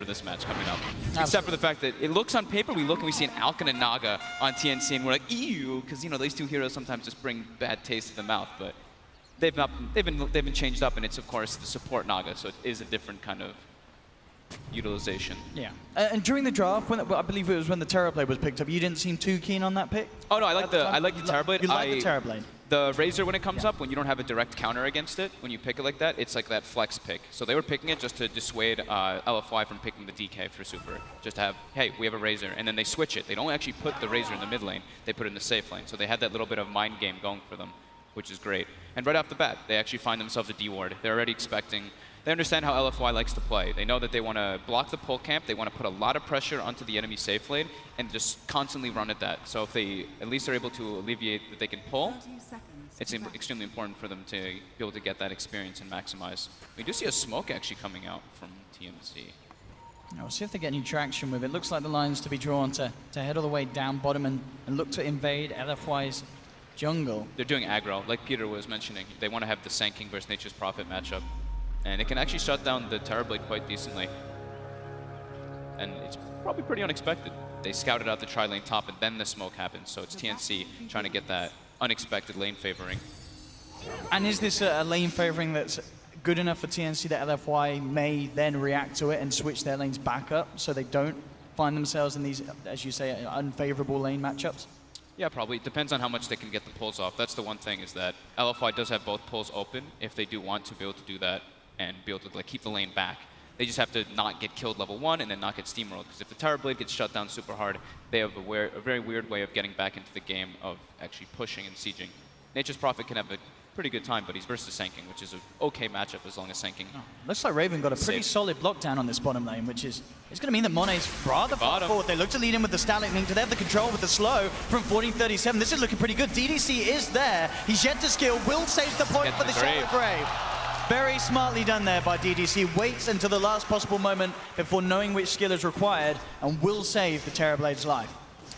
this match coming up. Absolutely. Except for the fact that it looks on paper, we look and we see an Alkin and Naga on TNC, and we're like, ew, because these two heroes sometimes just bring bad taste to the mouth. But they've been changed up, and it's of course the support Naga, so it is a different kind of utilization. Yeah. And during the draft, I believe it was when the Terrorblade was picked up, you didn't seem too keen on that pick? Oh no, I like the Terrorblade. You like the Terrorblade? The Razor, when it comes up, when you don't have a direct counter against it, when you pick it like that, it's like that flex pick. So they were picking it just to dissuade LFY from picking the DK for Super. Just to have, hey, we have a Razor. And then they switch it. They don't actually put the Razor in the mid lane. They put it in the safe lane. So they had that little bit of mind game going for them, which is great. And right off the bat, they actually find themselves a D ward. They're already expecting. They understand how LFY likes to play. They know that they want to block the pull camp, they want to put a lot of pressure onto the enemy safe lane, and just constantly run at that. So if they at least are able to alleviate that they can pull, it's extremely important for them to be able to get that experience and maximize. We do see a smoke actually coming out from TNC. We'll see if they get any traction with it. Looks like the line's to be drawn to head all the way down bottom and look to invade LFY's jungle. They're doing aggro, like Peter was mentioning. They want to have the Sanking versus Nature's Prophet matchup. And it can actually shut down the Terrorblade quite decently. And it's probably pretty unexpected. They scouted out the tri-lane top and then the smoke happens. So it's TNC trying to get that unexpected lane favoring. And is this a lane favoring that's good enough for TNC that LFY may then react to it and switch their lanes back up so they don't find themselves in these, as you say, unfavorable lane matchups? Yeah, probably. It depends on how much they can get the pulls off. That's the one thing, is that LFY does have both pulls open if they do want to be able to do that and be able to keep the lane back. They just have to not get killed level 1 and then not get steamrolled. Because if the Terrorblade gets shut down super hard, they have a very weird way of getting back into the game of actually pushing and sieging. Nature's Prophet can have a pretty good time, but he's versus Sanking, which is an okay matchup as long as Sanking. Oh, looks like Raven got a pretty solid block down on this bottom lane, which is it's going to mean that Monet's rather far forward. They look to lead in with the Static Link. Do they have the control with the slow from 1437? This is looking pretty good. DDC is there. He's yet to skill. Will save the point for the Shadow Grave. Very smartly done there by DDC. Waits until the last possible moment before knowing which skill is required and will save the Terrorblade's life.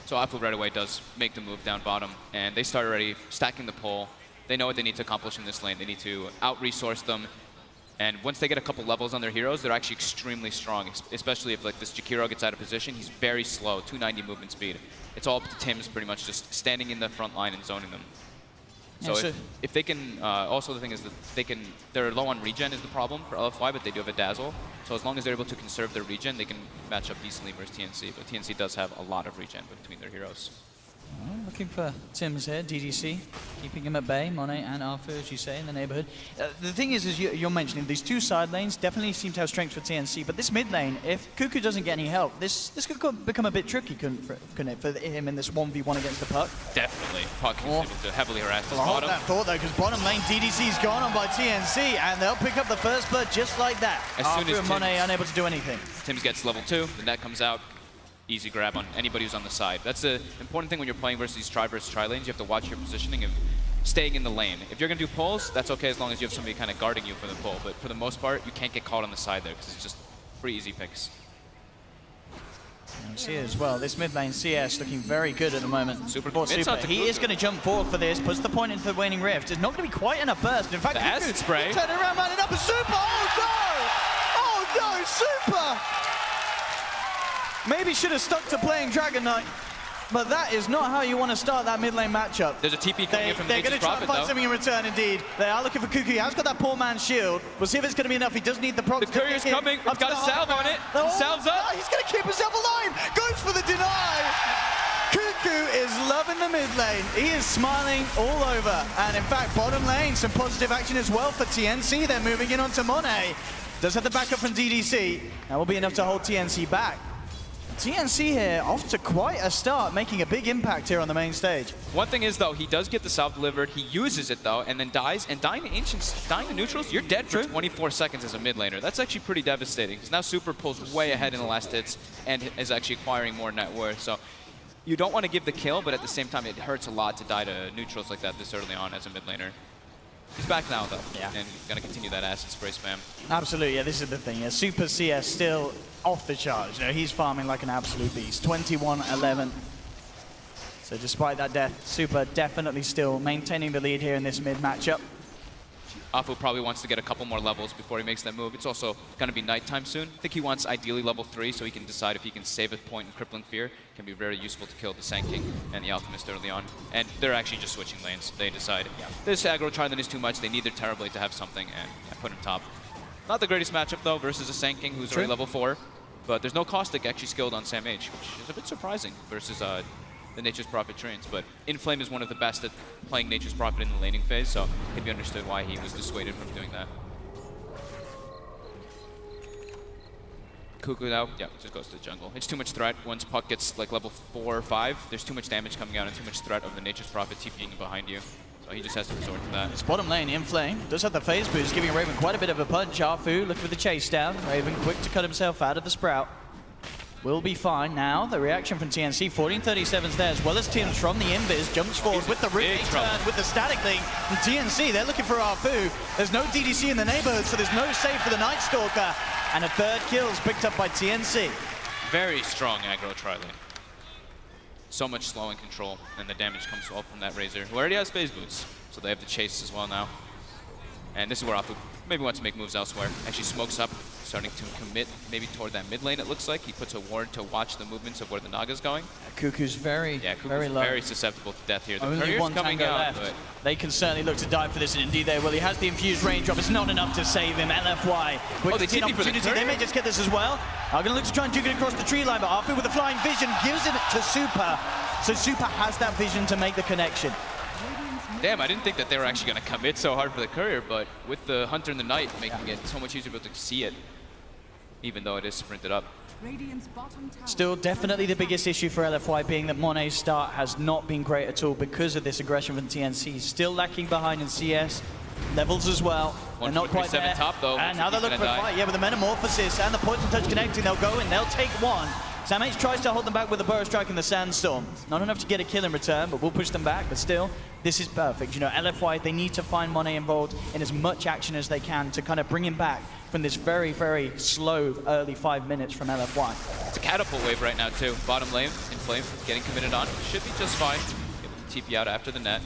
So Apple right away does make the move down bottom, and they start already stacking the pole. They know what they need to accomplish in this lane. They need to out-resource them. And once they get a couple levels on their heroes, they're actually extremely strong, especially if like this Jakiro gets out of position. He's very slow, 290 movement speed. It's all up to Tim's pretty much just standing in the front line and zoning them. So if they can, also the thing is that they're low on regen is the problem for LFY, but they do have a Dazzle. So as long as they're able to conserve their regen, they can match up decently versus TNC. But TNC does have a lot of regen between their heroes. Well, looking for Tim's here, DDC, keeping him at bay, Monet and Arthur, as you say, in the neighborhood. The thing is you're mentioning, these two side lanes definitely seem to have strength for TNC, but this mid lane, if Cuckoo doesn't get any help, this could become a bit tricky, couldn't it, for him in this 1v1 against the Puck? Definitely. Puck is able to heavily harass his bottom. Hold that thought, though, because bottom lane, DDC's gone on by TNC, and they'll pick up the first blood just like that. Arthur and Monet unable to do anything. Tim's gets level 2, the net comes out. Easy grab on anybody who's on the side. That's the important thing when you're playing versus these tri versus tri lanes. You have to watch your positioning of staying in the lane. If you're going to do pulls, that's okay as long as you have somebody kind of guarding you for the pull. But for the most part, you can't get caught on the side there because it's just pretty easy picks. You see as well, this mid lane CS looking very good at the moment. Super. He is going to jump forward for this, puts the point into the Waning Rift. It's not going to be quite enough burst. In fact, the acid spray. Turn around, man, up a Super. Oh no! Oh no, Super! Maybe should have stuck to playing Dragon Knight, but that is not how you want to start that mid lane matchup. There's a TP coming in from They're going to try to find something in return, indeed. They are looking for Cuckoo. He has got that poor man's shield. We'll see if it's going to be enough. He does need the proc. The courier's coming. He's got a salve on it. He salves up. He's going to keep himself alive. Goes for the deny. Cuckoo is loving the mid lane. He is smiling all over. And in fact, bottom lane, some positive action as well for TNC. They're moving in onto Monet. Does have the backup from DDC. That will be enough to hold TNC back. TNC here off to quite a start, making a big impact here on the main stage. One thing is, though, he does get the salve delivered, he uses it, though, and then dies. And dying to Ancients, dying to Neutrals, you're dead for 24 seconds as a mid laner. That's actually pretty devastating, because now Super pulls way ahead in the last hits and is actually acquiring more net worth. So you don't want to give the kill, but at the same time, it hurts a lot to die to Neutrals like that this early on as a mid laner. He's back now, though, and going to continue that acid spray spam. Absolutely, yeah, this is the thing. Yeah, Super CS still off the charts. You know, he's farming like an absolute beast. 21-11. So despite that death, Super definitely still maintaining the lead here in this mid matchup. Afu probably wants to get a couple more levels before he makes that move. It's also going to be nighttime soon. I think he wants ideally level 3 so he can decide if he can save a point in Crippling Fear. It can be very useful to kill the Sand King and the Alchemist early on. And they're actually just switching lanes. They decide, this aggro Trident is too much. They need their Terror Blade to have something, and I put him top. Not the greatest matchup, though, versus a Sand King who's already level 4. But there's no Caustic actually skilled on Sam H, which is a bit surprising versus the Nature's Prophet Treants. But Inflame is one of the best at playing Nature's Prophet in the laning phase, so it can be understood why he was dissuaded from doing that. Cuckoo now, just goes to the jungle. It's too much threat. Once Puck gets like level 4 or 5, there's too much damage coming out and too much threat of the Nature's Prophet TPing behind you. So he just has to resort to that. It's bottom lane, Inflame does have the phase boost, giving Raven quite a bit of a punch. Afu looking for the chase down. Raven quick to cut himself out of the Sprout. Will be fine now. The reaction from TNC, 1437's there, as well as teams from the Invis. Jumps forward with the Rip turn, with the Static Link. And TNC, they're looking for Afu. There's no DDC in the neighborhood, so there's no save for the Night Stalker. And a third kill is picked up by TNC. Very strong aggro tri-lane. So much slow and control, and the damage comes all from that Razor, who already has phase boots. So they have the chase as well now. And this is where Afu maybe wants to make moves elsewhere. Actually smokes up, starting to commit maybe toward that mid lane, it looks like. He puts a ward to watch the movements of where the Naga's going. Cuckoo's very low. Very susceptible to death here. The Only Courier's one coming tango out, left. but They can certainly look to dive for this, and indeed they will. He has the infused raindrop. It's not enough to save him. LFY. Quick they to see an TP for the opportunity. They may just get this as well. Are going to look to try and juke it across the tree line, but Afu with a flying vision gives it to Super. So Super has that vision to make the connection. damn, I didn't think that they were actually going to commit so hard for the Courier, but with the Hunter and the Knight making it so much easier to see it, even though it is sprinted up. Still definitely the biggest issue for LFY being that Monet's start has not been great at all because of this aggression from TNC. Still lacking behind in CS. Levels as well. They're not quite there. Top, though. And now they're looking for a fight. Yeah, with the Metamorphosis and the Poison Touch connecting, they'll go in. They'll take one. Sam H tries to hold them back with the Burrow Strike and the Sandstorm. Not enough to get a kill in return, but we'll push them back. But still, this is perfect. You know, LFY, they need to find Monet involved in as much action as they can to kind of bring him back from this very, very slow early 5 minutes from LFY. It's a catapult wave right now, too. Bottom lane, Inflame, getting committed on. Should be just fine. Able to TP out after the net.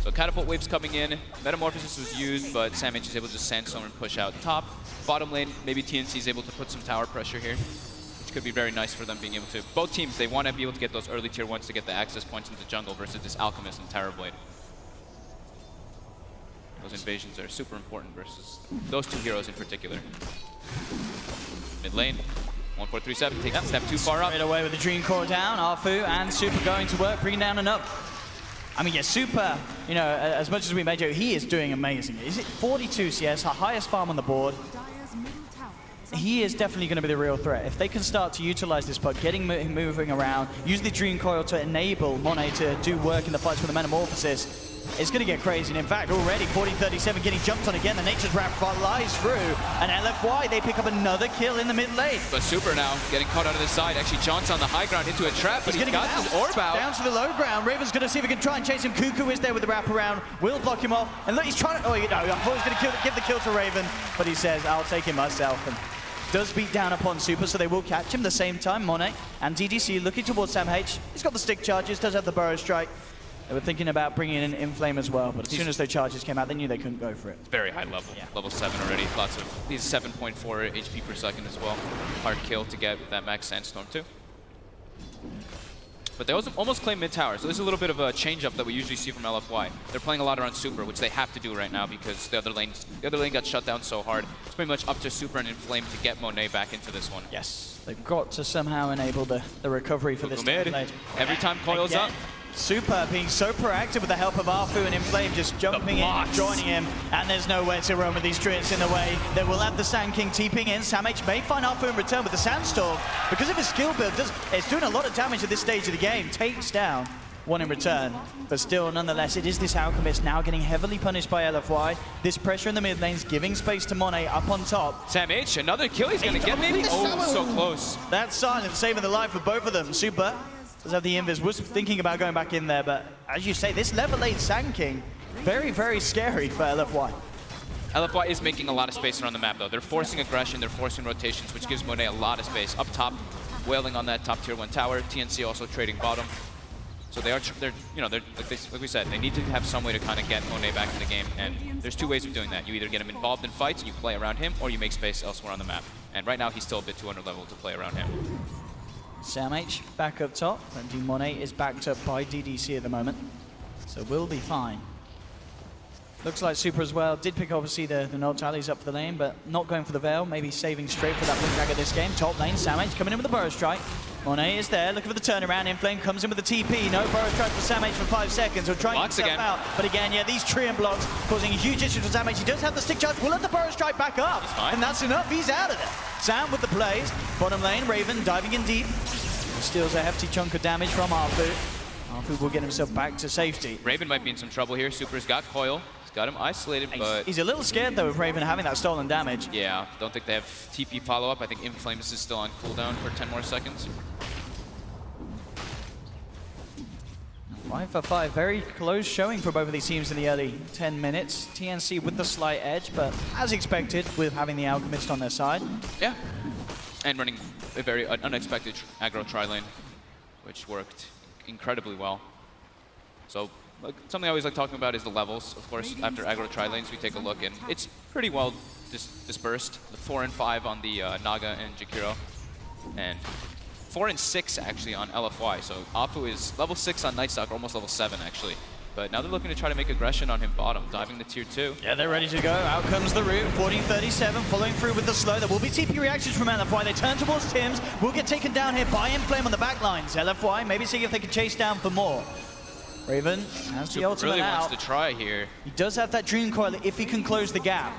So catapult waves coming in. Metamorphosis was used, but Sam H is able to just Sandstorm and push out top. Bottom lane, maybe TNC is able to put some tower pressure here, which could be very nice for them being able to. Both teams, they want to be able to get those early tier 1s to get the access points into jungle versus this Alchemist and Terror Blade. Those invasions are super important versus those two heroes in particular. Mid lane, 1437, takes a step too far up. Straight away with the Dream Core down, Afu and Super going to work, bringing down an up. I mean, yeah, Super, you know, as much as we made Joe, he is doing amazing. Is it 42 CS, our highest farm on the board? He is definitely going to be the real threat. If they can start to utilize this puck, getting moving around, use the Dream Coil to enable Monet to do work in the fights with the Metamorphosis, it's going to get crazy. And in fact, already 1437 getting jumped on again. The Nature's Wrath flies through. And LFY, they pick up another kill in the mid lane. But Super now getting caught out of the side. Actually, John's on the high ground into a trap, but he's got his orb out. Down to the low ground. Raven's going to see if he can try and chase him. Cuckoo is there with the wraparound. Will block him off. And look, he's trying to... Oh, you know, I thought he was going to give the kill to Raven. But he says, I'll take him myself. And does beat down upon Super, so they will catch him. At the same time, Monet and DDC looking towards Sam H. He's got the stick charges, does have the Burrow Strike. They were thinking about bringing in Inflame as well, but as soon as those charges came out, they knew they couldn't go for it. Very high level, level 7 already. Lots of, he's 7.4 HP per second as well. Hard kill to get with that max Sandstorm too. But they also almost claim mid tower, so this is a little bit of a change-up that we usually see from LFY. They're playing a lot around Super, which they have to do right now because the other lane got shut down so hard. It's pretty much up to Super and Inflame to get Monet back into this one. Yes, they've got to somehow enable the recovery for this mid. Every time coils up. Super being so proactive with the help of Afu and Inflame, just jumping in, joining him, and there's nowhere to roam with these Treants in the way. They will have the Sand King TPing in. Sam H may find Afu in return with the Sandstorm. Because of his skill build, it's doing a lot of damage at this stage of the game. Takes down one in return, but still, nonetheless, it is this Alchemist now getting heavily punished by LFY. This pressure in the mid lanes, giving space to Monet up on top. Sam H, another kill he's going to get maybe? Oh, so close. That silence saving the life of both of them. Super does have the invis, was thinking about going back in there, but as you say, this level 8 Sand King, very, very scary for LFY. LFY is making a lot of space around the map, though. They're forcing aggression, they're forcing rotations, which gives Monet a lot of space. Up top, wailing on that top tier 1 tower. TNC also trading bottom. So they're like we said, they need to have some way to kind of get Monet back in the game, and there's two ways of doing that. You either get him involved in fights and you play around him, or you make space elsewhere on the map. And right now he's still a bit too under level to play around him. Sam H back up top, and Monet is backed up by DDC at the moment, so we'll be fine. Looks like Super as well did pick obviously the node tallies up for the lane, but not going for the Veil, maybe saving straight for that Blink Dagger this game. Top lane, Sam H coming in with the Burrow Strike. Monet is there, looking for the turnaround. Inflame comes in with the TP. No Burrow Strike for Sam H for 5 seconds. He'll try and get himself out. But again, yeah, these Treant blocks causing a huge issue for Sam H. He does have the stick charge. We'll let the Burrow Strike back up. And that's enough. He's out of there. Sam with the plays. Bottom lane, Raven diving in deep. Steals a hefty chunk of damage from Arfu. Arfu will get himself back to safety. Raven might be in some trouble here. Super's got Coil. He's got him isolated, but... He's a little scared, though, of Raven having that stolen damage. Yeah, don't think they have TP follow-up. I think Inflames is still on cooldown for 10 more seconds. 5 for 5, very close showing for both of these teams in the early 10 minutes. TNC with the slight edge, but as expected, with having the Alchemist on their side. Yeah, and running a very unexpected aggro tri-lane, which worked incredibly well. So something I always like talking about is the levels. Of course, after aggro tri-lanes, we take a look, and it's pretty well dispersed. The 4 and 5 on the Naga and Jakiro, and 4 and 6 actually on LFY. So Afu is level 6 on Nightstalker, almost level 7 actually. But now they're looking to try to make aggression on him bottom, diving the tier 2. Yeah, they're ready to go. Out comes the root. 1437 following through with the slow. There will be TP reactions from LFY. They turn towards Tims. Will get taken down here by Inflame on the back lines. LFY maybe see if they can chase down for more. Raven has the ultimate really out. Wants to try here. He does have that Dream Coil if he can close the gap.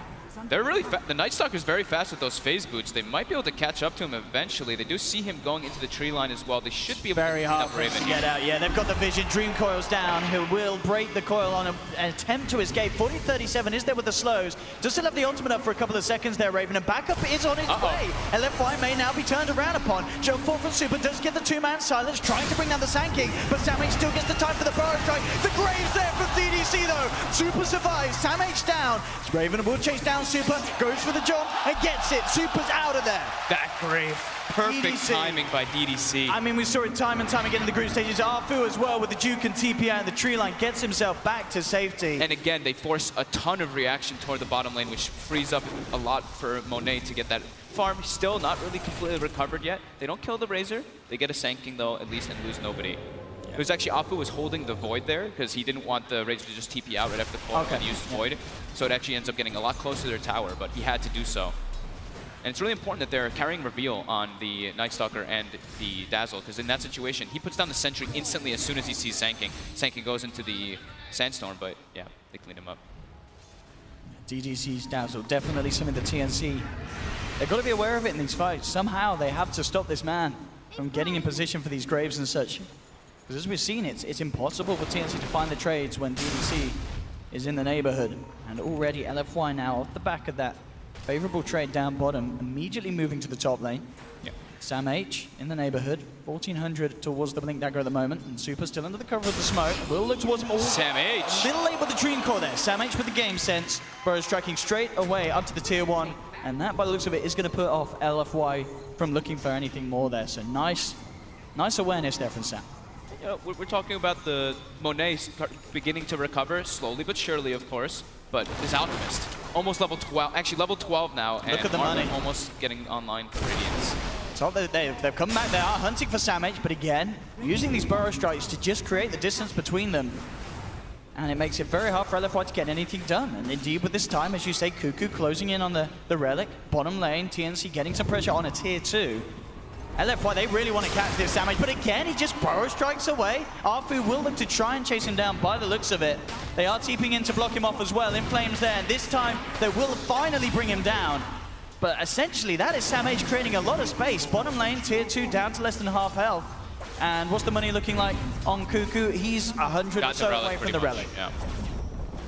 They're really the Nightstalker's very fast with those phase boots. They might be able to catch up to him eventually. They do see him going into the tree line as well. They should be able very to hard for him to get out. Yeah, they've got the vision. Dream Coil's down. He will break the coil on an attempt to escape. 4037 is there with the slows. Does still have the ultimate up for a couple of seconds there, Raven. And backup is on its way. LFY may now be turned around upon. Joe 4 from Super does get the 2-man silence, trying to bring down the Sand King, but Sam H still gets the time for the Burrow Strike. The Graves there from DDC though. Super survives. Sam H down. Raven will chase down Super. Goes for the jump and gets it. Super's out of there. That Grave. Perfect DDC. Timing by DDC. I mean, we saw it time and time again in the group stages. Arfu as well with the Duke and TP out in the tree line gets himself back to safety. And again, they force a ton of reaction toward the bottom lane, which frees up a lot for Monet to get that farm. Still not really completely recovered yet. They don't kill the Razor. They get a Sand King though, at least, and lose nobody. It was actually Afu was holding the Void there because he didn't want the Razor to just TP out right after the call and use Void. So it actually ends up getting a lot closer to their tower, but he had to do so. And it's really important that they're carrying Reveal on the Nightstalker and the Dazzle, because in that situation, he puts down the Sentry instantly as soon as he sees Sand King. Sand King goes into the Sandstorm, but yeah, they cleaned him up. DDC's Dazzle, definitely something the TNC, they've got to be aware of it in these fights. Somehow they have to stop this man from getting in position for these Graves and such. Because as we've seen, it's impossible for TNC to find the trades when DDC is in the neighborhood. And already LFY now off the back of that favorable trade down bottom, immediately moving to the top lane. Yeah. Sam H in the neighborhood, 1400 towards the Blink Dagger at the moment, and Super still under the cover of the smoke. Will look towards him. Sam H. A little late with the Dream Core there. Sam H with the game sense. Burrow striking straight away up to the tier 1, and that, by the looks of it, is going to put off LFY from looking for anything more there. So nice awareness there from Sam. We're talking about the Monet beginning to recover, slowly but surely, of course. But this Alchemist, almost level 12, actually level 12 now, Look at the money. Almost getting online for Radiance. So they've come back, they are hunting for Sam H, but again, using these Burrow Strikes to just create the distance between them. And it makes it very hard for LFY to get anything done. And indeed, with this time, as you say, Cuckoo closing in on the Relic, bottom lane, TNC getting some pressure on a tier 2. LFY, they really want to catch this Sam H, but again, he just Burrow Strikes away. Arfu will look to try and chase him down by the looks of it. They are TPing in to block him off as well. Inflame's there, and this time, they will finally bring him down. But essentially, that is Sam H creating a lot of space. Bottom lane, tier 2, down to less than half health. And what's the money looking like on Cuckoo? He's 100 or so away from the Relic. Yeah.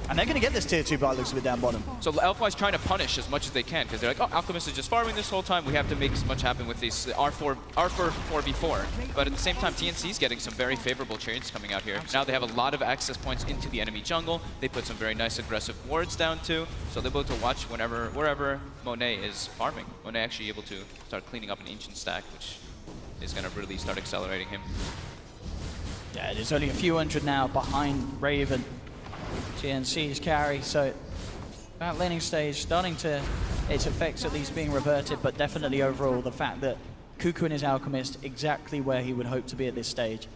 And they're going to get this tier 2 by the looks of it down bottom. So LFY's trying to punish as much as they can, because they're like, oh, Alchemist is just farming this whole time. We have to make as much happen with these R4 4v4. But at the same time, TNC's getting some very favorable trades coming out here. Now they have a lot of access points into the enemy jungle. They put some very nice aggressive wards down too. So they're able to watch wherever Monet is farming. Monet actually able to start cleaning up an ancient stack, which is going to really start accelerating him. Yeah, there's only a few hundred now behind Raven. TNC's carry, so that laning stage starting to, its effects at least being reverted, but definitely overall the fact that Cuckoo and his Alchemist exactly where he would hope to be at this stage.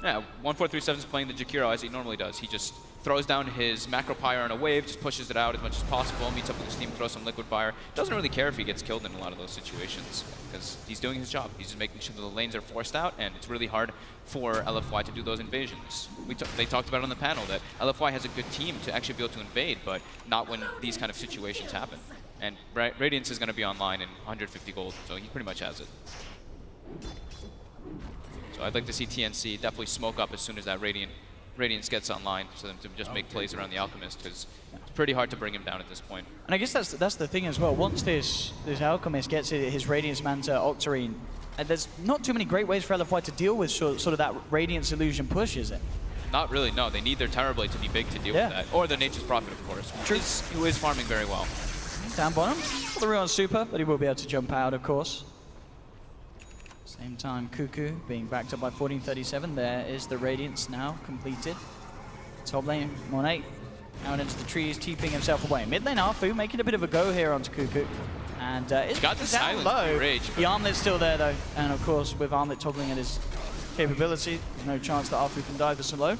Yeah, 1437 is playing the Jakiro as he normally does. He just throws down his Macro Pyre on a wave, just pushes it out as much as possible, meets up with his team, throws some Liquid Fire. Doesn't really care if he gets killed in a lot of those situations, because he's doing his job. He's just making sure that the lanes are forced out, and it's really hard for LFY to do those invasions. They talked about it on the panel that LFY has a good team to actually be able to invade, but not when these kind of situations happen. And Radiance is going to be online in 150 gold, so he pretty much has it. So I'd like to see TNC definitely smoke up as soon as that Radiance gets online, so them to just make plays around the Alchemist, because it's pretty hard to bring him down at this point. And I guess that's the thing as well. Once this Alchemist gets his Radiance Manta Octarine, and there's not too many great ways for LFY to deal with sort of that Radiance illusion push, is it? Not really, no. They need their Terrorblade to be big to deal with that. Or the Nature's Prophet, of course, who is farming very well. Down bottom, the Ruin super, but he will be able to jump out, of course. Same time, Cuckoo being backed up by 1437. There is the Radiance now completed. Top lane, Monet out into the trees, TPing himself away. Mid lane, Arfu making a bit of a go here onto Cuckoo. And it's got the silence low. rage. The Armlet's still there though, and of course with Armlet toggling at his capability, there's no chance that Arfu can dive this low.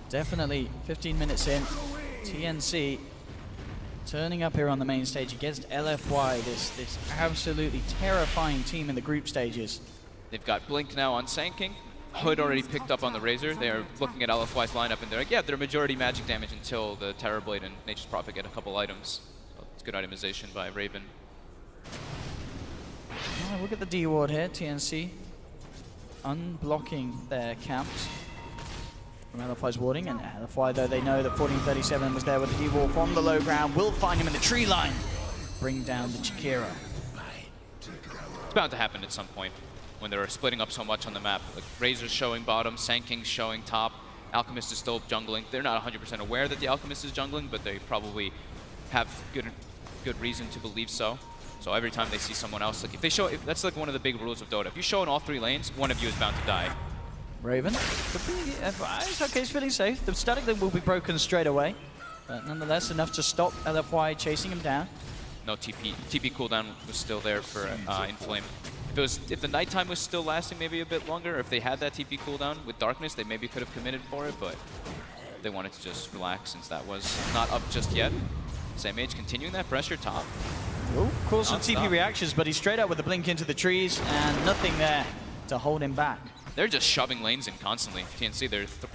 Definitely 15 minutes in, TNC turning up here on the main stage against LFY, this absolutely terrifying team in the group stages. They've got Blink now on Sand King. Hood already picked up on the Razor. They're looking at LFY's lineup and they're like, yeah, they're majority magic damage until the Terrorblade and Nature's Prophet get a couple items. So it's good itemization by Raven. Oh, look at the D ward here, TNC unblocking their camps from LFY's warding, and LFY, though they know that 1437 was there with the D-Wall from the low ground, will find him in the tree line, bring down the Chikira. It's bound to happen at some point when they're splitting up so much on the map. Like Razor's showing bottom, Sand King's showing top, Alchemist is still jungling. They're not 100% aware that the Alchemist is jungling, but they probably have good reason to believe so. So every time they see someone else, like if they show, that's like one of the big rules of Dota. If you show in all three lanes, one of you is bound to die. Raven, it's okay, he's feeling safe. The static link will be broken straight away, but nonetheless enough to stop LFY chasing him down. No TP cooldown was still there for Inflame. If the nighttime was still lasting maybe a bit longer, or if they had that TP cooldown with Darkness, they maybe could have committed for it, but they wanted to just relax since that was not up just yet. Same Age continuing that pressure top. Oh, calls some TP reactions, but he's straight up with the blink into the trees, and nothing there to hold him back. They're just shoving lanes in constantly. TNC,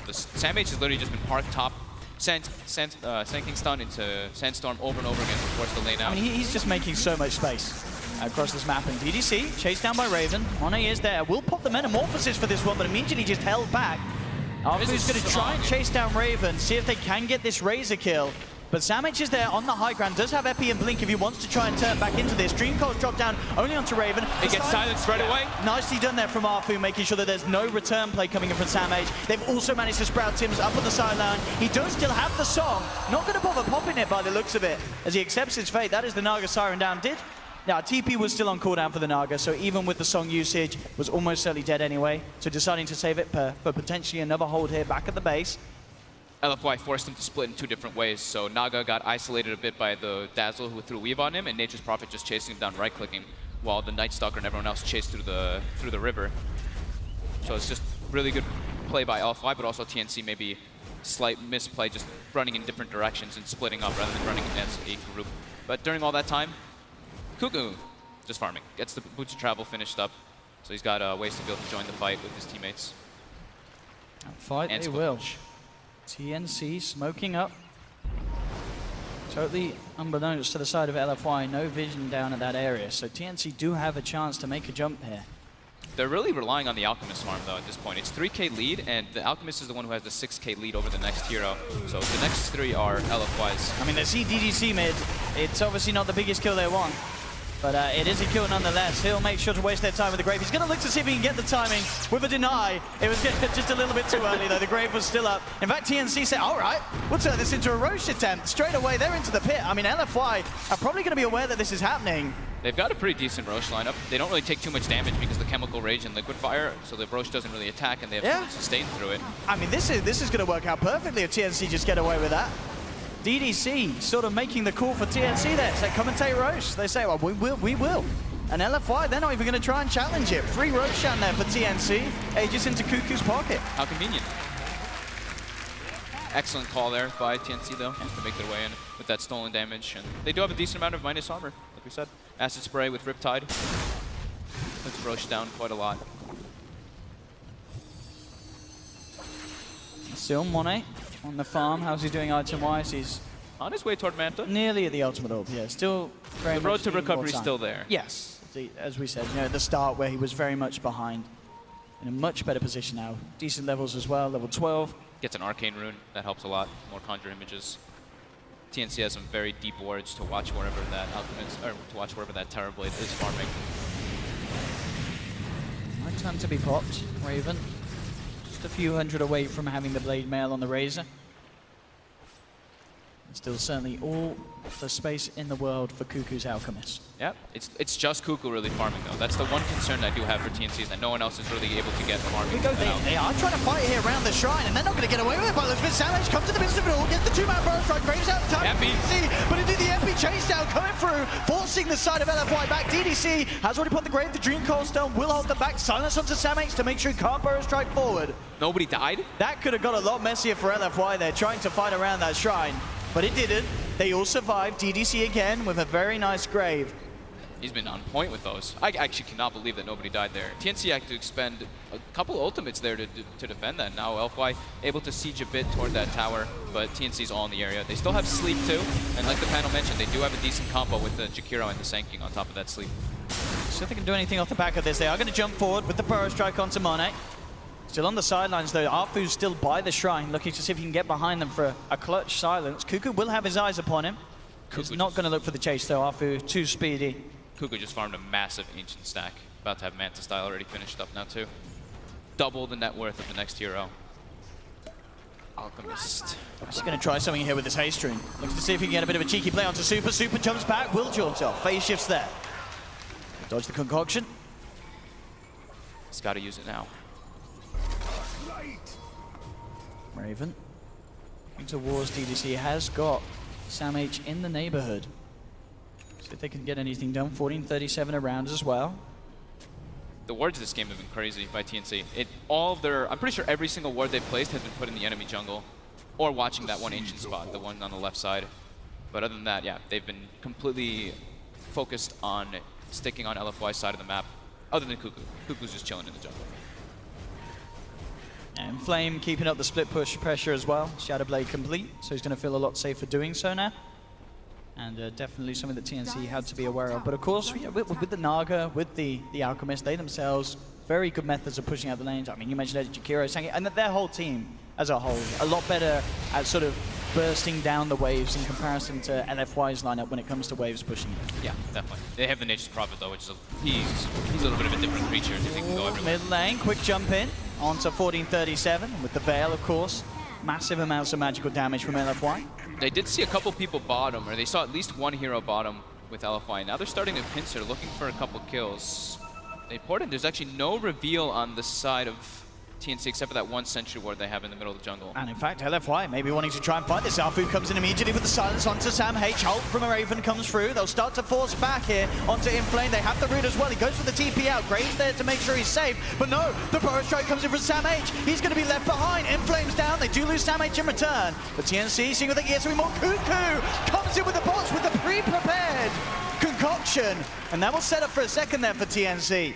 the Sam H has literally just been parked top, Sand King stun into Sandstorm over and over again to force the lane out. I mean, he's just making so much space across this map. And DDC, chased down by Raven. Monet is there. Will pop the Metamorphosis for this one, but immediately just held back. Arfu's going to try and chase down Raven, see if they can get this Razor kill. But Samich is there on the high ground, does have Epi and Blink if he wants to try and turn back into this. Dream Coil's dropped down only onto Raven. It gets silenced right away. Nicely done there from Arfu, making sure that there's no return play coming in from Samage. They've also managed to sprout Tim's up on the sideline. He does still have the song. Not going to bother popping it by the looks of it, as he accepts his fate. That is the Naga Siren down. Now, TP was still on cooldown for the Naga, so even with the song usage, was almost certainly dead anyway. So deciding to save it for potentially another hold here back at the base. LFY forced him to split in two different ways, so Naga got isolated a bit by the Dazzle who threw Weave on him, and Nature's Prophet just chasing him down, right-clicking, while the Night Stalker and everyone else chased through the river. So it's just really good play by LFY, but also TNC maybe slight misplay, just running in different directions and splitting up rather than running as a group. But during all that time, Cuckoo just farming, gets the Boots of Travel finished up, so he's got ways to be able to join the fight with his teammates. Fight they will. TNC smoking up. Totally unbeknownst to the side of LFY, no vision down at that area. So TNC do have a chance to make a jump here. They're really relying on the Alchemist farm though at this point. It's 3k lead, and the Alchemist is the one who has the 6k lead over the next hero. So the next three are LFY's. I mean, they see DDC mid. It's obviously not the biggest kill they want. But it is a kill nonetheless. He'll make sure to waste their time with the Grave. He's going to look to see if he can get the timing with a deny. It was just a little bit too early, though. The Grave was still up. In fact, TNC said, all right, we'll turn this into a Roche attempt. Straight away, they're into the pit. I mean, LFY are probably going to be aware that this is happening. They've got a pretty decent Roche lineup. They don't really take too much damage because of the Chemical Rage and Liquid Fire, so the Roche doesn't really attack, and they have to sustain through it. I mean, this is going to work out perfectly if TNC just get away with that. DDC sort of making the call for TNC there. So commentate Roche. They say, well, we will. And LFY, they're not even going to try and challenge it. Free Roshan there for TNC. Aegis into Cuckoo's pocket. How convenient. Excellent call there by TNC, though, to make their way in with that stolen damage. And they do have a decent amount of minus armor, like we said. Acid Spray with Riptide. Puts Roche down quite a lot. Still Monet on the farm. How's he doing item-wise? He's on his way toward Manta. Nearly at the ultimate orb, yeah. Still very much. The road to recovery is still there. Yes. As we said, you know, at the start where he was very much behind. In a much better position now. Decent levels as well, level 12. Gets an Arcane Rune, that helps a lot. More Conjure Images. TNC has some very deep wards to watch wherever that Alchemist, or to watch wherever that Terrorblade is farming. Right time to be popped, Raven. Just a few hundred away from having the Blade Mail on the Razor. Still certainly all the space in the world for Cuckoo's Alchemist. Yep, it's just Cuckoo really farming though. That's the one concern I do have for TNC is that no one else is really able to get farming. They are trying to fight here around the shrine, and they're not going to get away with it. But Savage comes to the midst of it all, gets the two-man burrow strike, Graves out of time. But indeed the MP chase down coming through, forcing the side of LFY back. DDC has already put the Grave, the Dream Cold Stone will hold them back. Silence onto Samh to make sure he can't burrow strike forward. Nobody died? That could have got a lot messier for LFY there, trying to fight around that shrine. But it didn't. They all survived. DDC again with a very nice Grave. He's been on point with those. I actually cannot believe that nobody died there. TNC had to expend a couple ultimates there to defend that. Now LFY able to siege a bit toward that tower, but TNC's all in the area. They still have Sleep too, and like the panel mentioned, they do have a decent combo with the Jakiro and the Sanking on top of that Sleep. So if they can do anything off the back of this, they are going to jump forward with the Burrow Strike onto Monet. Still on the sidelines though, Arfu's still by the shrine, looking to see if he can get behind them for a clutch silence. Cuckoo will have his eyes upon him. He's not going to look for the chase though, Arfu too speedy. Cuckoo just farmed a massive Ancient stack. About to have Manta Style already finished up now too. Double the net worth of the next hero. Alchemist. He's going to try something here with this haste rune. Looks to see if he can get a bit of a cheeky play onto Super. Super jumps back, will jaunt off. Phase shifts there. Dodge the concoction. He's got to use it now. Raven. Into Wars, DDC has got Samh in the neighborhood. See if they can get anything done. 14:37 around as well. The wards of this game have been crazy by TNC. I'm pretty sure every single ward they've placed has been put in the enemy jungle, or watching that one Ancient spot, the one on the left side. But other than that, yeah, they've been completely focused on sticking on LFY's side of the map, other than Cuckoo. Cuckoo's just chilling in the jungle. And Flame keeping up the split push pressure as well. Shadow Blade complete, so he's going to feel a lot safer doing so now. And definitely something that TNC had to be aware of. But of course, with the Naga, with the Alchemist, they themselves, very good methods of pushing out the lanes. I mean, you mentioned Jakiro, Sangi, and their whole team as a whole, a lot better at sort of bursting down the waves in comparison to LFY's lineup when it comes to waves pushing it. Yeah, definitely. They have the Nature's Prophet though, which is he's a little bit of a different creature. He can go everywhere. Mid lane, quick jump in onto 14:37 with the Veil, of course. Massive amounts of magical damage from LFY. They did see a couple people bottom, or they saw at least one hero bottom with LFY. Now they're starting to pincer, looking for a couple kills. They poured in. There's actually no reveal on the side of TNC except for that one sentry ward they have in the middle of the jungle. And in fact, LFY maybe wanting to try and fight this. Arfu comes in immediately with the silence onto Samh. Ult from a Raven comes through. They'll start to force back here onto Inflame. They have the root as well. He goes for the TP out. Graves there to make sure he's safe. But no, the Burrow Strike comes in from Samh. He's going to be left behind. Inflame's down. They do lose Samh in return. But TNC, seeing what they get, so more. Cuckoo comes in with the bots with the pre-prepared concoction. And that will set up for a second there for TNC.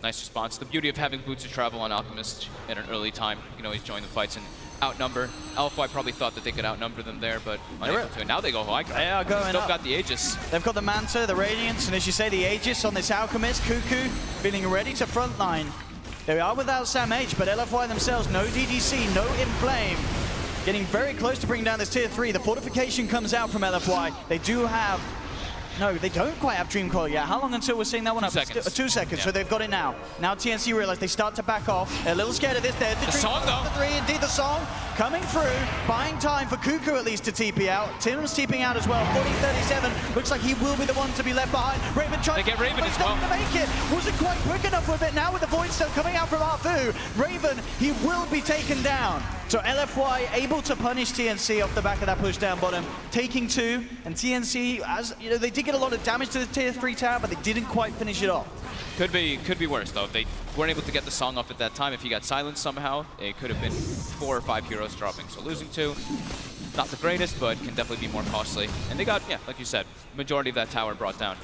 Nice response. The beauty of having Boots of Travel on Alchemist at an early time. You can always join the fights and outnumber. LFY probably thought that they could outnumber them there, but unable to. Now they go high. They are going Still up. Got the Aegis. They've got the Manta, the Radiance, and as you say, the Aegis on this Alchemist. Cuckoo feeling ready to frontline. They are without Samh, but LFY themselves, no DDC, no Inflame. Getting very close to bringing down this tier 3. The fortification comes out from LFY. They do have No, they don't quite have Dream Coil yet. How long until we're seeing that one up? 2 seconds. 2 seconds, Yeah. so they've got it now. Now TNC realize they start to back off. They're a little scared of this. They're the Dream song, Coil, though. the 3, indeed the song. Coming through, buying time for Cuckoo at least to TP out. Tim's TPing out as well. 40-37, looks like he will be the one to be left behind. Raven trying They get Raven but as he's not well. gonna make it. Wasn't quite quick enough with it. Now with the Void Stone coming out from Arfu, Raven, he will be taken down. So LFY able to punish TNC off the back of that push down bottom, taking 2, and TNC, as you know, they did get a lot of damage to the tier 3 tower, but they didn't quite finish it off. Could be worse though. If they weren't able to get the song off at that time, if he got silenced somehow, it could have been 4 or 5 heroes dropping. So losing 2, not the greatest, but can definitely be more costly. And they got, yeah, like you said, majority of that tower brought down.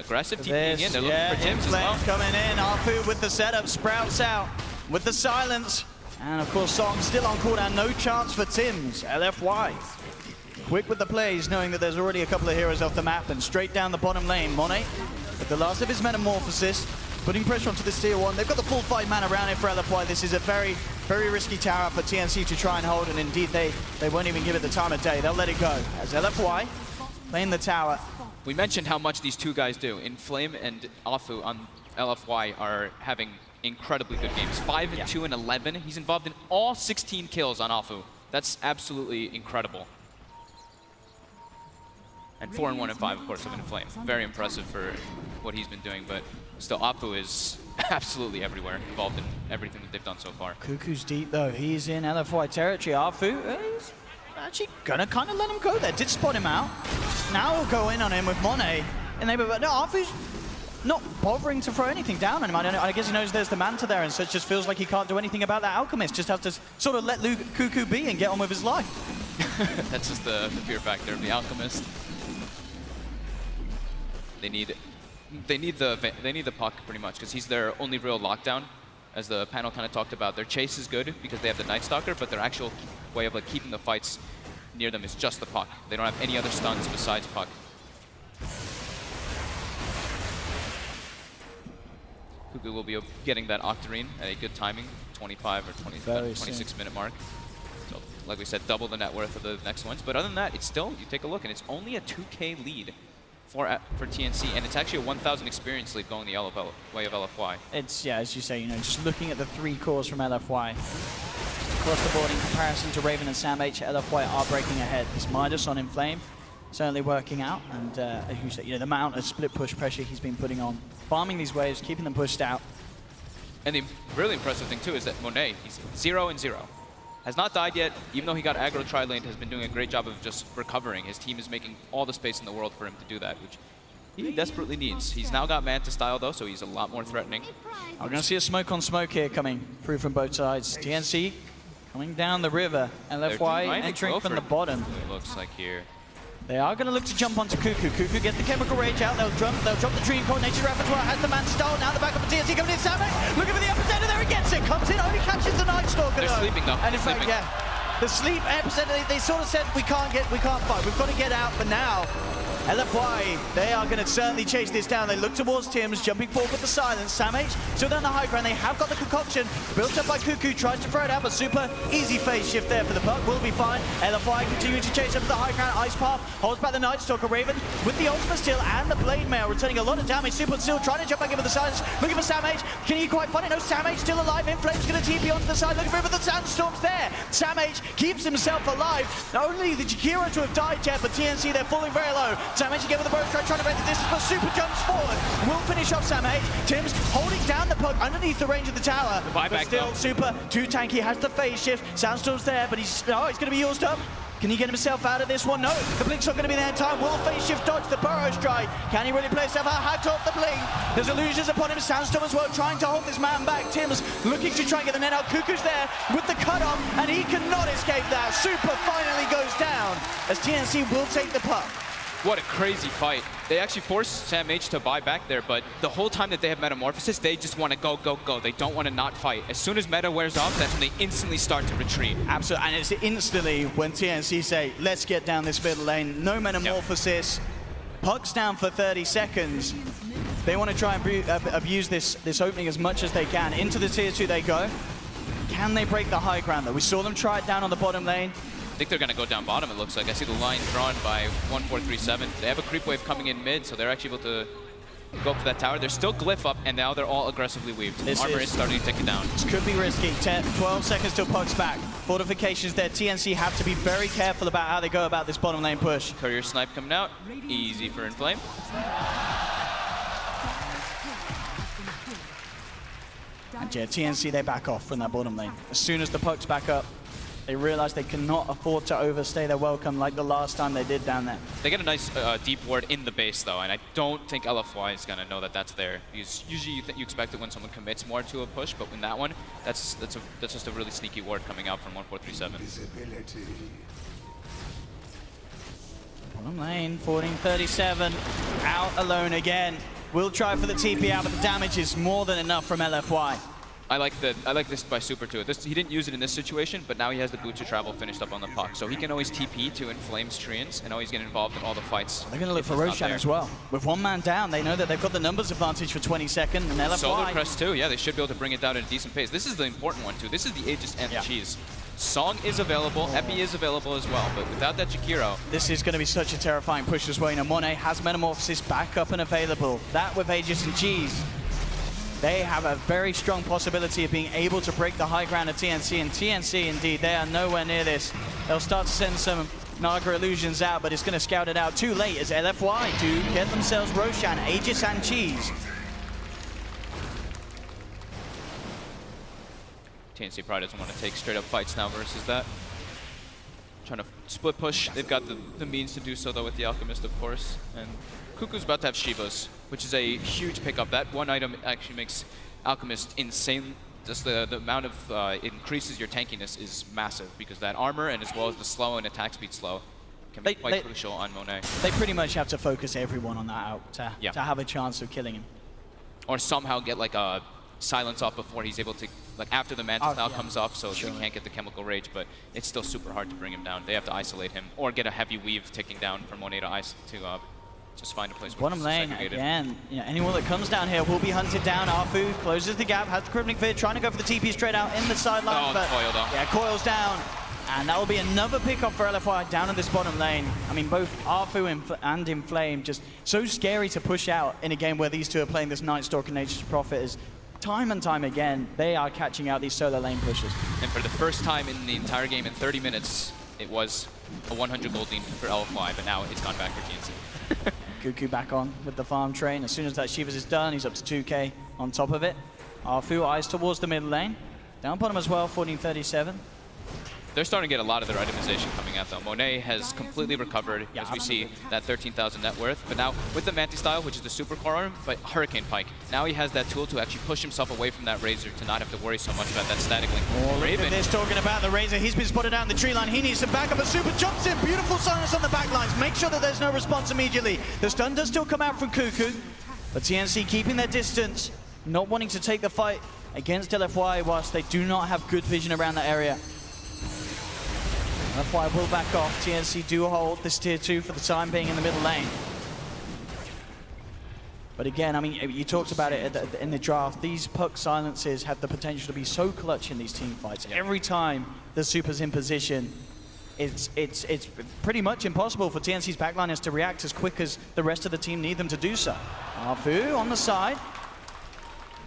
Aggressive TPing in, they're looking for Tims as well. Coming in, Arfu with the setup, Sprouts out with the silence. And of course, Song still on cooldown, no chance for Tims. LFY. Quick with the plays, knowing that there's already a couple of heroes off the map, and straight down the bottom lane. Monet, with the last of his Metamorphosis, putting pressure onto this tier 1. They've got the full 5 man around it for LFY. This is a very, very risky tower for TNC to try and hold, and indeed they won't even give it the time of day. They'll let it go. As LFY playing the tower. We mentioned how much these two guys do. Inflame and Afu on LFY are having incredibly good games. 5 and 2 and 11. He's involved in all 16 kills on Afu. That's absolutely incredible. And 4 and 1 and 5, of course, of Inflame. Very impressive for what he's been doing, but still, Afu is absolutely everywhere, involved in everything that they've done so far. Cuckoo's deep though. He's in LFY territory. Afu is actually gonna kind of let him go there. Did spot him out. Now he'll go in on him with Monet. And they, but no, Afu's not bothering to throw anything down on him. I guess he knows there's the Manta there, and so it just feels like he can't do anything about that Alchemist. Just have to sort of let Cuckoo be and get on with his life. That's just the fear factor of the Alchemist. They need the puck pretty much, because he's their only real lockdown. As the panel kind of talked about, their chase is good because they have the Night Stalker, but their actual way of like keeping the fights near them is just the puck. They don't have any other stuns besides puck. Cuckoo will be getting that Octarine at a good timing, 25 or 26 minute mark. So, like we said, double the net worth of the next ones. But other than that, it's still, you take a look, and it's only a 2K lead for TNC, and it's actually a 1,000 experience lead going the way of LFY. It's, yeah, as you say, you know, just looking at the 3 cores from LFY. Across the board in comparison to Raven and Sam H, LFY are breaking ahead. This Midas on Inflame certainly working out, and as you said, you know, the amount of split push pressure he's been putting on, farming these waves, keeping them pushed out. And the really impressive thing too is that Monet, he's 0 and 0. Has not died yet, even though he got aggro tri-laned, has been doing a great job of just recovering. His team is making all the space in the world for him to do that, which he desperately needs. He's now got Manta style though, so he's a lot more threatening. We're going to see a smoke on smoke here coming through from both sides. TNC coming down the river, LFY entering from the bottom. It looks like here. They are going to look to jump onto Cuckoo. Cuckoo gets the Chemical Rage out. They'll drop the Dream Core. Nature Repertoire has the man stole. Now the back of the TNC coming in. Samek looking for the epicenter. There he gets it. Comes in, only catches the Night Stalker. They're sleeping though. And in fact, yeah, the sleep epicenter. They sort of said we can't fight. We've got to get out. But now, LFY, they are going to certainly chase this down. They look towards Tims, jumping forward with the silence. Sam H still down the high ground. They have got the concoction built up by Cuckoo. Tries to throw it out, but super easy phase shift there for the puck. Will be fine. LFY continuing to chase up the high ground. Ice Path holds back the Night Stalker. Raven with the ultimate still and the Blade Mail, returning a lot of damage. Super still trying to jump back in with the silence. Looking for Sam H. Can he quite find it? No, Sam H still alive. Inflame's going to TP onto the side. Looking for him, but the Sandstorm's there. Sam H keeps himself alive. Not only the Jakiro to have died yet, but TNC, they're falling very low. Sam H again with the bow strike, trying to break the distance, but Super jumps forward. Will finish off Sam H. Tims holding down the puck underneath the range of the tower. But still, though. Super too tanky, has the phase shift. Sandstorm's there, but he's going to be used up. Can he get himself out of this one? No, the blink's not going to be there in time. Will phase shift dodge the burrow strike? Can he really play himself out? Hacked off the blink. There's illusions upon him. Sandstorm as well, trying to hold this man back. Tims looking to try and get the net out. Cuckoo's there with the cutoff, and he cannot escape that. Super finally goes down as TNC will take the puck. What a crazy fight. They actually forced Sam H to buy back there, but the whole time that they have Metamorphosis, they just want to go, go, go. They don't want to not fight. As soon as meta wears off, that's when they instantly start to retreat. Absolutely, and it's instantly when TNC say, let's get down this middle lane. No Metamorphosis. Yep. Puck's down for 30 seconds. They want to try and abuse this opening as much as they can. Into the tier 2 they go. Can they break the high ground though? We saw them try it down on the bottom lane. think they're going to go down bottom, it looks like. I see the line drawn by 1437. They have a creep wave coming in mid, so they're actually able to go up to that tower. There's still glyph up, and now they're all aggressively weaved. Armor is starting to take it down. This could be risky. 12 seconds till puck's back. Fortifications there. TNC have to be very careful about how they go about this bottom lane push. Courier snipe coming out. Easy for Inflame. And yeah, TNC, they back off from that bottom lane. As soon as the puck's back up, they realize they cannot afford to overstay their welcome like the last time they did down there. They get a nice deep ward in the base, though, and I don't think LFY is going to know that that's there. Because usually you expect it when someone commits more to a push, but in that one, that's just a really sneaky ward coming out from 1437. Bottom lane, 1437, out alone again. Will try for the TP out, but the damage is more than enough from LFY. I like this by Super too. He didn't use it in this situation, but now he has the boot to travel finished up on the puck. So he can always TP to Inflame's Treants and always get involved in all the fights. They're going to look for Roshan as well. With one man down, they know that they've got the numbers advantage for 22nd, and LFY... Solo Crest too, yeah, they should be able to bring it down at a decent pace. This is the important one too. This is the Aegis and the Cheese. Song is available, Epi is available as well, but without that Jakiro... This is going to be such a terrifying push as well. You know, Monet has Metamorphosis back up and available. That with Aegis and Cheese, they have a very strong possibility of being able to break the high ground of TNC, and TNC, indeed, they are nowhere near this. They'll start to send some Naga illusions out, but it's going to scout it out too late as LFY do get themselves Roshan, Aegis and Cheese. TNC probably doesn't want to take straight up fights now versus that. Trying to split push. They've got the means to do so though with the Alchemist, of course. And Cuckoo's about to have Shivas, which is a huge pickup. That one item actually makes Alchemist insane. Just the amount of it increases your tankiness is massive because that armor and as well as the slow and attack speed slow can be quite crucial on Monet. They pretty much have to focus everyone on that out to have a chance of killing him. Or somehow get like a silence off before he's able to, like after the Mantis style comes off, so he can't get the Chemical Rage, but it's still super hard to bring him down. They have to isolate him or get a heavy weave ticking down from Monet to just find a place where bottom lane again. You know, anyone that comes down here will be hunted down. Arfu closes the gap, has the Crippling Fear, trying to go for the TP straight out in the sideline, but coils down. And that will be another pickup for LFY down in this bottom lane. I mean, both Arfu and Inflame just so scary to push out in a game where these two are playing this Night Stalker Nature's Prophet. Is time and time again, they are catching out these solo lane pushes. And for the first time in the entire game in 30 minutes, it was a 100 gold lead for LFY, but now it's gone back for TNC. Cuckoo back on with the farm train. As soon as that Shivas is done, he's up to 2k on top of it. Arfu eyes towards the mid lane. Down bottom as well, 1437. They're starting to get a lot of their itemization coming out though. Monet has completely recovered, as we see that 13,000 net worth. But now with the Mantis style, which is the super core arm, but Hurricane Pike, now he has that tool to actually push himself away from that Razor to not have to worry so much about that static link. Raven. Look at this, talking about the Razor. He's been spotted out in the tree line. He needs some backup. A super jumps in. Beautiful silence on the back lines. Make sure that there's no response immediately. The stun does still come out from Cuckoo, but TNC keeping their distance, not wanting to take the fight against LFY whilst they do not have good vision around that area. LFY will back off. TNC do hold this tier 2 for the time being in the middle lane. But again, I mean, you talked about it in the draft. These puck silences have the potential to be so clutch in these team fights. Every time the super's in position, it's pretty much impossible for TNC's backliners to react as quick as the rest of the team need them to do so. Arfu on the side.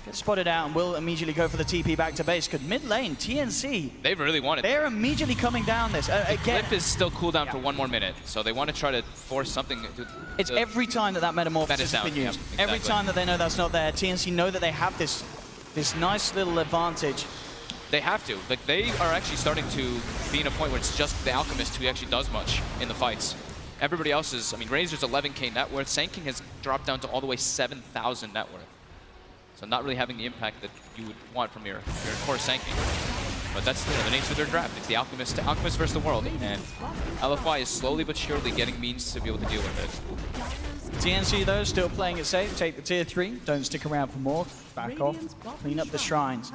Gets spotted out and will immediately go for the TP back to base. Because mid lane, TNC, they really want it. They're immediately coming down this. Again, Glyph is still cooldown for 1 more minute, so they want to try to force something. It's every time that Metamorphosis has been used. Yeah, exactly. Every time that they know that's not there, TNC know that they have this nice little advantage. They have to. Like, they are actually starting to be in a point where it's just the Alchemist who actually does much in the fights. Everybody else is, I mean, Razor's 11k net worth. Sand King has dropped down to all the way 7,000 net worth. So not really having the impact that you would want from your core Sand King. But that's the nature of their draft. It's the Alchemist versus the world. And LFY is slowly but surely getting means to be able to deal with it. TNC, though, still playing it safe. Take the tier 3. Don't stick around for more. Back off. Clean up the shrines.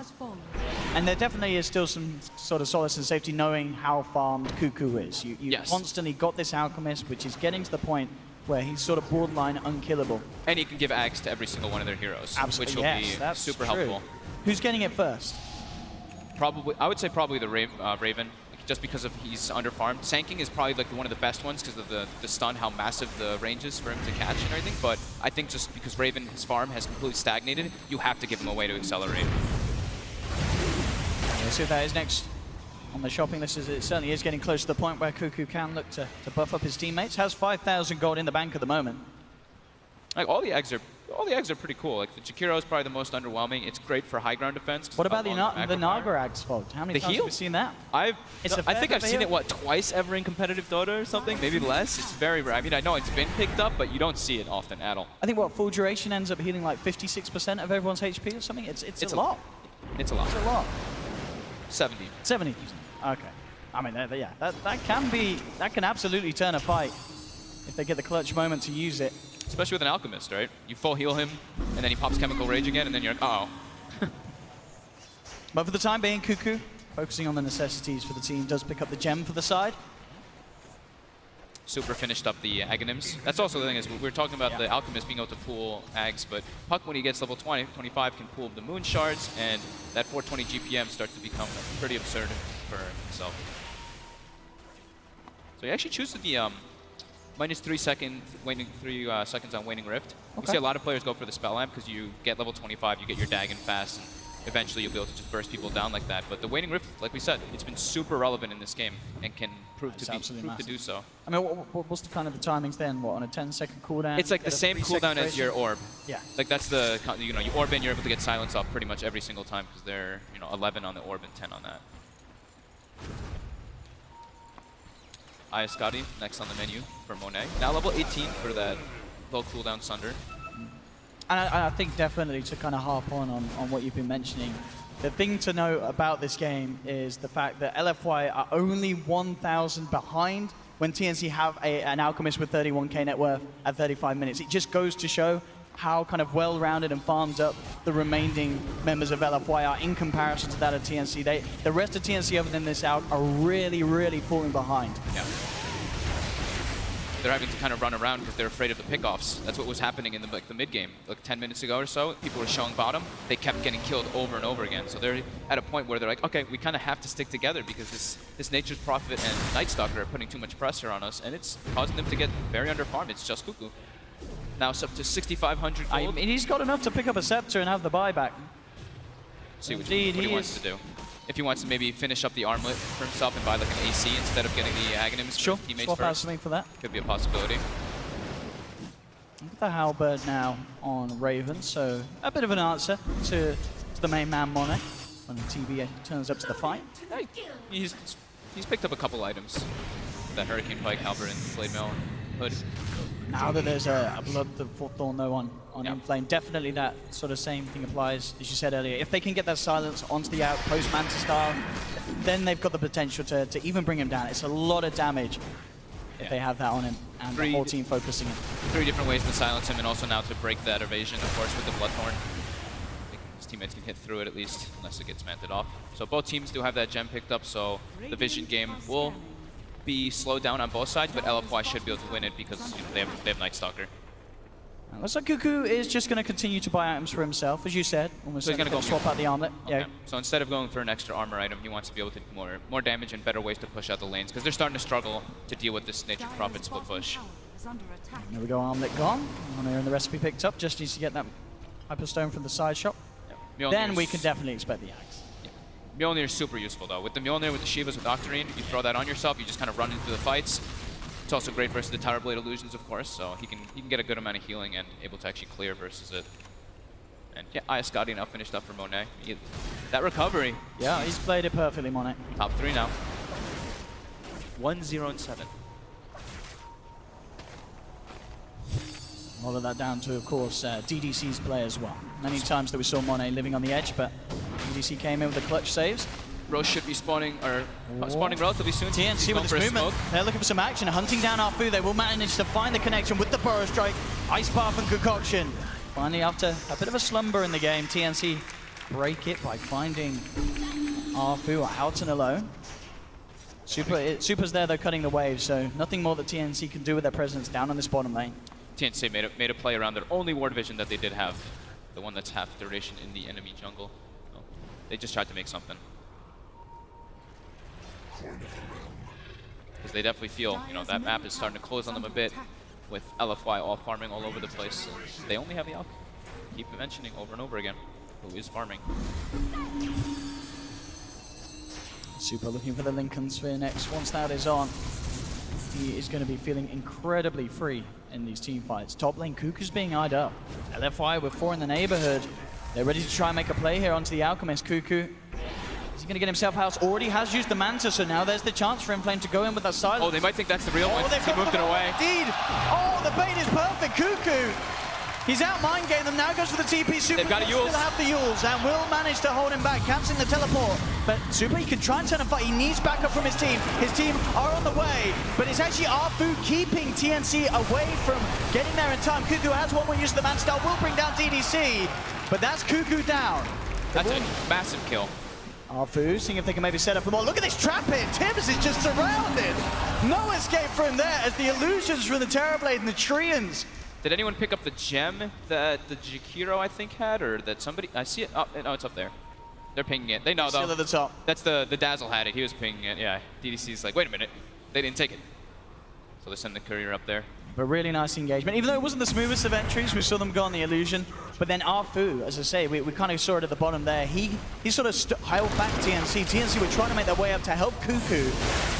And there definitely is still some sort of solace and safety knowing how farmed Cuckoo is. You constantly got this Alchemist, which is getting to the point where he's sort of borderline unkillable. And he can give Axe to every single one of their heroes, which will be super helpful. Who's getting it first? Probably, I would say probably the Raven. just because of he's under-farmed. Sanking is probably like one of the best ones because of the stun, how massive the range is for him to catch and everything. But I think just because Raven, his farm has completely stagnated, you have to give him a way to accelerate. Let's see if that is next on the shopping list. It certainly is getting close to the point where Cuckoo can look to buff up his teammates. Has 5,000 gold in the bank at the moment. Like all the eggs are pretty cool. Like the Jakiro is probably the most underwhelming. It's great for high ground defense. What about the Naga Ag's fault? How many times have we seen that? I think I've seen it twice ever in competitive Dota or something, maybe less. It's very rare. I mean, I know it's been picked up, but you don't see it often at all. I think full duration ends up healing like 56% of everyone's HP or something. It's a lot. It's a lot. It's a lot. 70. 70. Okay. I mean, yeah, that can absolutely turn a fight if they get the clutch moment to use it. Especially with an Alchemist, right? You full heal him, and then he pops Chemical Rage again, and then you're like, uh-oh. But for the time being, Cuckoo, focusing on the necessities for the team, does pick up the gem for the side. Super finished up the Aghanims. That's also the thing, is we're talking about the Alchemist being able to pool Ags, but Puck, when he gets level 20, 25, can pool the Moon Shards, and that 420 GPM starts to become pretty absurd for himself. So he actually chooses the minus 3 seconds on Waning Rift. Okay. You see a lot of players go for the Spell Lamp because you get level 25, you get your Dagon fast, and eventually you'll be able to just burst people down like that. But the Waning Rift, like we said, it's been super relevant in this game and can prove to do so. I mean, what's the kind of the timings then? What, on a 10-second cooldown? It's like the same cooldown as your Orb. Yeah. Like that's the, you Orb in, you're able to get silence off pretty much every single time because they're 11 on the Orb and 10 on that. Ayascati next on the menu for Monet. Now level 18 for that low cooldown Sunder. And I think definitely to kind of harp on what you've been mentioning, the thing to know about this game is the fact that LFY are only 1,000 behind when TNC have an Alchemist with 31k net worth at 35 minutes. It just goes to show how kind of well-rounded and farmed up the remaining members of LFY are in comparison to that of TNC. The rest of TNC other than this out are really, really falling behind. Yeah. They're having to kind of run around because they're afraid of the pickoffs. That's what was happening in the mid-game. Like 10 minutes ago or so, people were showing bottom. They kept getting killed over and over again. So they're at a point where they're like, okay, we kind of have to stick together because this Nature's Prophet and Night Stalker are putting too much pressure on us, and it's causing them to get very underfarmed. It's just Cuckoo. Now it's up to 6,500 gold. I mean, he's got enough to pick up a Scepter and have the buyback. See what he wants to do. If he wants to maybe finish up the armlet for himself and buy like an AC instead of getting the Aghanims sure. for teammates Swap out first. something for that. Could be a possibility. Look at the Halberd now on Raven, so a bit of an answer to the main man Monet when the TB turns up to the fight. Hey, he's picked up a couple items. That Hurricane Pike, Halberd, and Blade Mail Hood. Now that there's a Blood Thorn though on Inflame, definitely that sort of same thing applies, as you said earlier. If they can get that silence onto the outpost Manta style, then they've got the potential to even bring him down. It's a lot of damage if they have that on him, and the whole team focusing it. 3 different ways to silence him, and also now to break that evasion, of course, with the Bloodthorn. His teammates can hit through it at least, unless it gets manted off. So both teams do have that gem picked up, so the Vision game will be slowed down on both sides, but LFY should be able to win it because they have Night Stalker. Looks like Cuckoo is just going to continue to buy items for himself, as you said. Almost so he's going to go swap out the armlet. Okay. Yeah. So instead of going for an extra armor item, he wants to be able to do more damage and better ways to push out the lanes because they're starting to struggle to deal with this Nature's Prophet split push. There we go, armlet gone. Honor and the recipe picked up. Just needs to get that Hyperstone from the side shop. Yeah. Then we can definitely expect the axe. Yeah. Mjolnir is super useful though. With the Mjolnir, with the Shivas, with Octarine, you throw that on yourself, you just kind of run into the fights. It's also great versus the Tower Blade Illusions, of course, so he can get a good amount of healing and able to actually clear versus it. And yeah, Ayascati now finished up for Monet. That recovery. Yeah, he's played it perfectly, Monet. Top 3 now. 1-0-7. All of that down to, of course, DDC's play as well. Many times that we saw Monet living on the edge, but DDC came in with the clutch saves. Roche should be spawning relatively soon. TNC with this movement. They're looking for some action, hunting down Arfu. They will manage to find the connection with the Burrow Strike. Ice Path and Concoction. Finally, after a bit of a slumber in the game, TNC break it by finding Arfu out and alone. Super's there, though, cutting the wave, so nothing more that TNC can do with their presence down on this bottom lane. TNC made a play around their only ward vision that they did have, the one that's half duration in the enemy jungle. So they just tried to make something. Because they definitely feel, you know, that map is starting to close on them a bit with LFY all farming all over the place. They only have the alchemy. Keep mentioning over and over again who is farming. Super looking for the Lincoln Sphere next. Once that is on, he is going to be feeling incredibly free in these team fights. Top lane, Cuckoo's being eyed up. LFY with 4 in the neighborhood. They're ready to try and make a play here onto the Alchemist. Cuckoo, is he going to get himself house? Already has used the Manta, so now there's the chance for Inflame to go in with that silence. Oh, they might think that's the real one. He moved it away. Indeed. Oh, the bait is perfect. Cuckoo, he's out mind game them now, goes for the TP. Super They've got a Yules. Still have the Yules and will manage to hold him back, cancelling the teleport. But Super, he can try and turn a fight. He needs backup from his team. His team are on the way, but it's actually Arfu keeping TNC away from getting there in time. Cuckoo has one more use of the Man Star, will bring down DDC, but that's Cuckoo down. That's a massive kill. Arfu seeing if they can maybe set up the ball. Look at this trap hit. Tibbs is just surrounded. No escape from there as the illusions from the Terrorblade and the Treants. Did anyone pick up the gem that the Jakiro, I think, had, or that somebody? I see it. Oh, no, it's up there. They're pinging it. They know, though. Still at the top. That's the Dazzle had it. He was pinging it. Yeah. DDC's like, wait a minute. They didn't take it. So they send the courier up there. But really nice engagement. Even though it wasn't the smoothest of entries, we saw them go on the illusion. But then Arfu, as I say, we kind of saw it at the bottom there. He sort of held back TNC. TNC were trying to make their way up to help Cuckoo.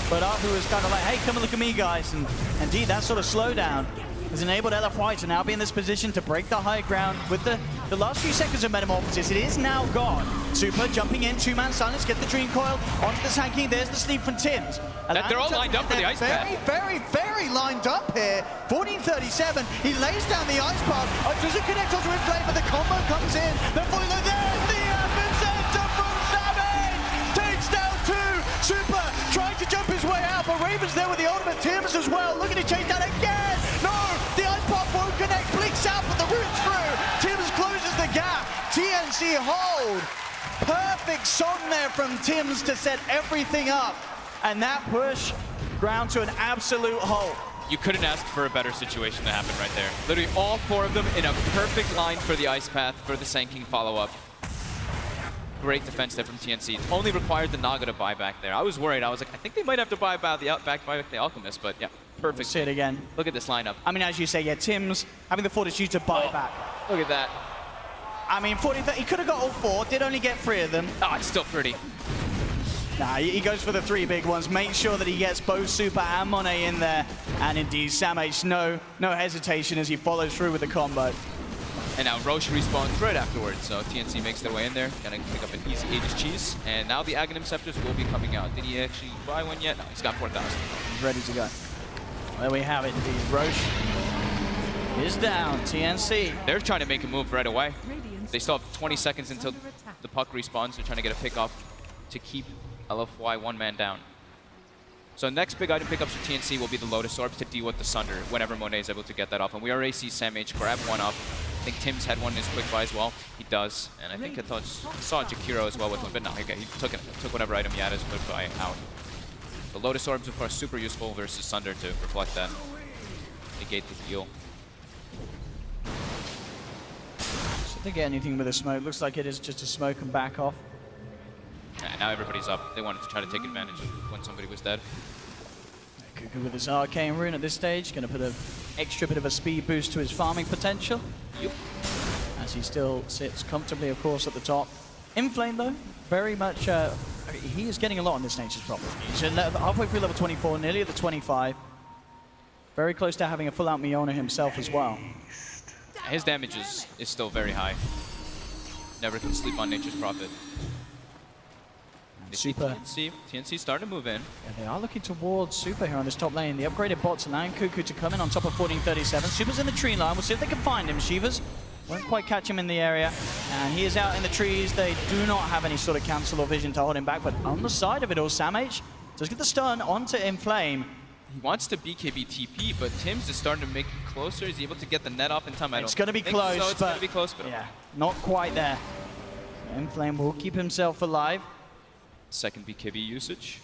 But Arfu was kind of like, hey, come and look at me, guys. And indeed, that sort of slowdown has enabled LFY to now be in this position to break the high ground with the last few seconds of Metamorphosis. It is now gone. Super jumping in, 2-man silence, get the Dream Coil onto the Sanking. There's the sleep from Tims. They're all lined up for the ice path. Very lined up here. 1437, he lays down the ice path. Doesn't connect onto Inflame, but the combo comes in. They're falling like, there's the epicenter from Savage. Takes down 2. Super trying to jump his way out, but Raven's there with the ultimate. Tims as well, looking to chase down again. No, the ice path won't connect. Blinks out, but the route's through. Tims closes the gap. TNC hold. Perfect song there from Tims to set everything up. And that push ground to an absolute halt. You couldn't ask for a better situation to happen right there. Literally all 4 of them in a perfect line for the ice path for the Sanking follow-up. Great defense there from TNC. Only required the Naga to buy back there. I was worried. I was like, I think they might have to buy back the Alchemist, but yeah, perfect. We'll see it again. Look at this lineup. I mean, as you say, yeah, Tims having the fortitude to buy back. Look at that. I mean, 40, he could have got all 4, did only get 3 of them. Oh, it's still pretty. Nah, he goes for the 3 big ones. Make sure that he gets both Super and Monet in there. And indeed, Samh, no hesitation as he follows through with the combo. And now Roche respawns right afterwards, so TNC makes their way in there. Gonna pick up an easy Aegis cheese. And now the Aghanim Scepters will be coming out. Did he actually buy one yet? No, he's got 4,000. He's ready to go. There we have it, indeed. Roche is down. TNC. They're trying to make a move right away. They still have 20 seconds until the puck respawns. They're trying to get a pick off to keep LFY 1 man down. So next big item pickups for TNC will be the Lotus Orbs to deal with the Sunder whenever Monet is able to get that off. And we already see Samh grab one up. I think Tim's had one in his quick buy as well. He does. And I think I saw Jakiro as well with one, but no, okay, he took whatever item he had as quick buy out. The Lotus Orbs, of course, super useful versus Sunder to reflect that. Negate the heal. So if they get anything with a smoke, looks like it is just a smoke and back off. Yeah, now everybody's up. They wanted to try to take advantage of when somebody was dead. Cuckoo with his Arcane Rune at this stage, going to put an extra bit of a speed boost to his farming potential. Yep. As he still sits comfortably, of course, at the top. Inflame, though, very much, he is getting a lot on this Nature's Prophet. He's halfway through level 24, nearly at the 25. Very close to having a full-out Miona himself as well. His damage is still very high. Never can sleep on Nature's Prophet. Super. TNC starting to move in. Yeah, they are looking towards Super here on this top lane. The upgraded bots allowing Cuckoo to come in on top of 1437. Super's in the tree line. We'll see if they can find him. Shivas won't quite catch him in the area. And he is out in the trees. They do not have any sort of cancel or vision to hold him back. But on the side of it all, Samh does get the stun onto Inflame. He wants to BKB TP, but Tims is starting to make him closer. Is he able to get the net off in time? It's going to be close, so. It's going to be close, but yeah, not quite there. Inflame will keep himself alive. Second BKB usage.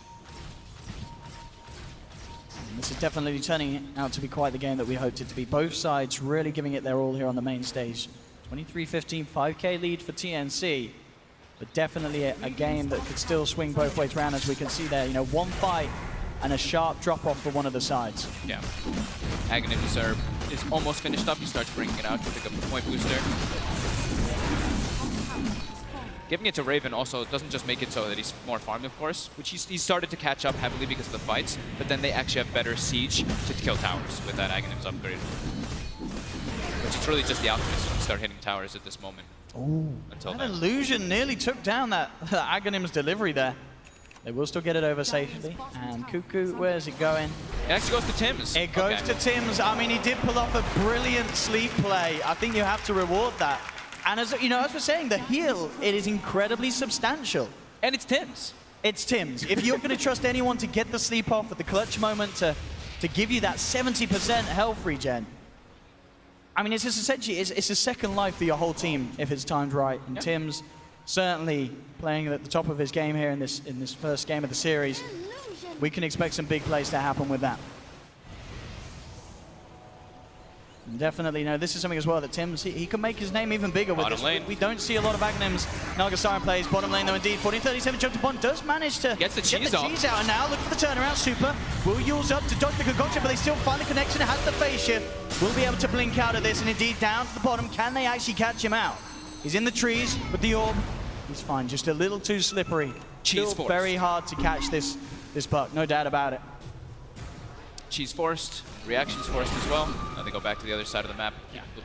And this is definitely turning out to be quite the game that we hoped it to be. Both sides really giving it their all here on the main stage. 23-15, 5k lead for TNC. but definitely a game that could still swing both ways around, as we can see there. You know, one fight and a sharp drop-off for one of the sides. Yeah. Aghanim's is almost finished up. He starts bringing it out to pick up the point booster. Giving it to Raven also doesn't just make it so that he's more farming, of course, which he's started to catch up heavily because of the fights, but then they actually have better siege to kill towers with that Aghanim's upgrade. Which is really just the Alchemist who can start hitting towers at this moment. Ooh, until that then. illusion nearly took down that Aghanim's delivery there. They will still get it over safely. And Cuckoo, where's it going? It actually goes to Tim's. It goes to Tim's. I mean, he did pull off a brilliant sleep play. I think you have to reward that. And as you know, as we're saying, the heal, it is incredibly substantial. And it's Tim's. It's Tim's. If you're going to trust anyone to get the sleep off at the clutch moment to give you that 70% health regen, I mean, it's just essentially, it's a second life for your whole team if it's timed right. And Tim's certainly playing at the top of his game here in this first game of the series. We can expect some big plays to happen with that. And definitely, you know, this is something as well that Tim's, he can make his name even bigger with Bottom this. lane. We don't see a lot of Agnim's Naga Siren plays. Bottom lane, though, indeed. 1437 jumped upon, does manage to get the cheese out. And now look for the turnaround. Super will use up to dodge the concoction, but they still find the connection. Has the phase shift. Will be able to blink out of this, and indeed down to the bottom. Can they actually catch him out? He's in the trees with the orb. He's fine, just a little too slippery. Cheese Still forced. very hard to catch this buck, no doubt about it. Cheese forced, reactions forced as well. Now they go back to the other side of the map,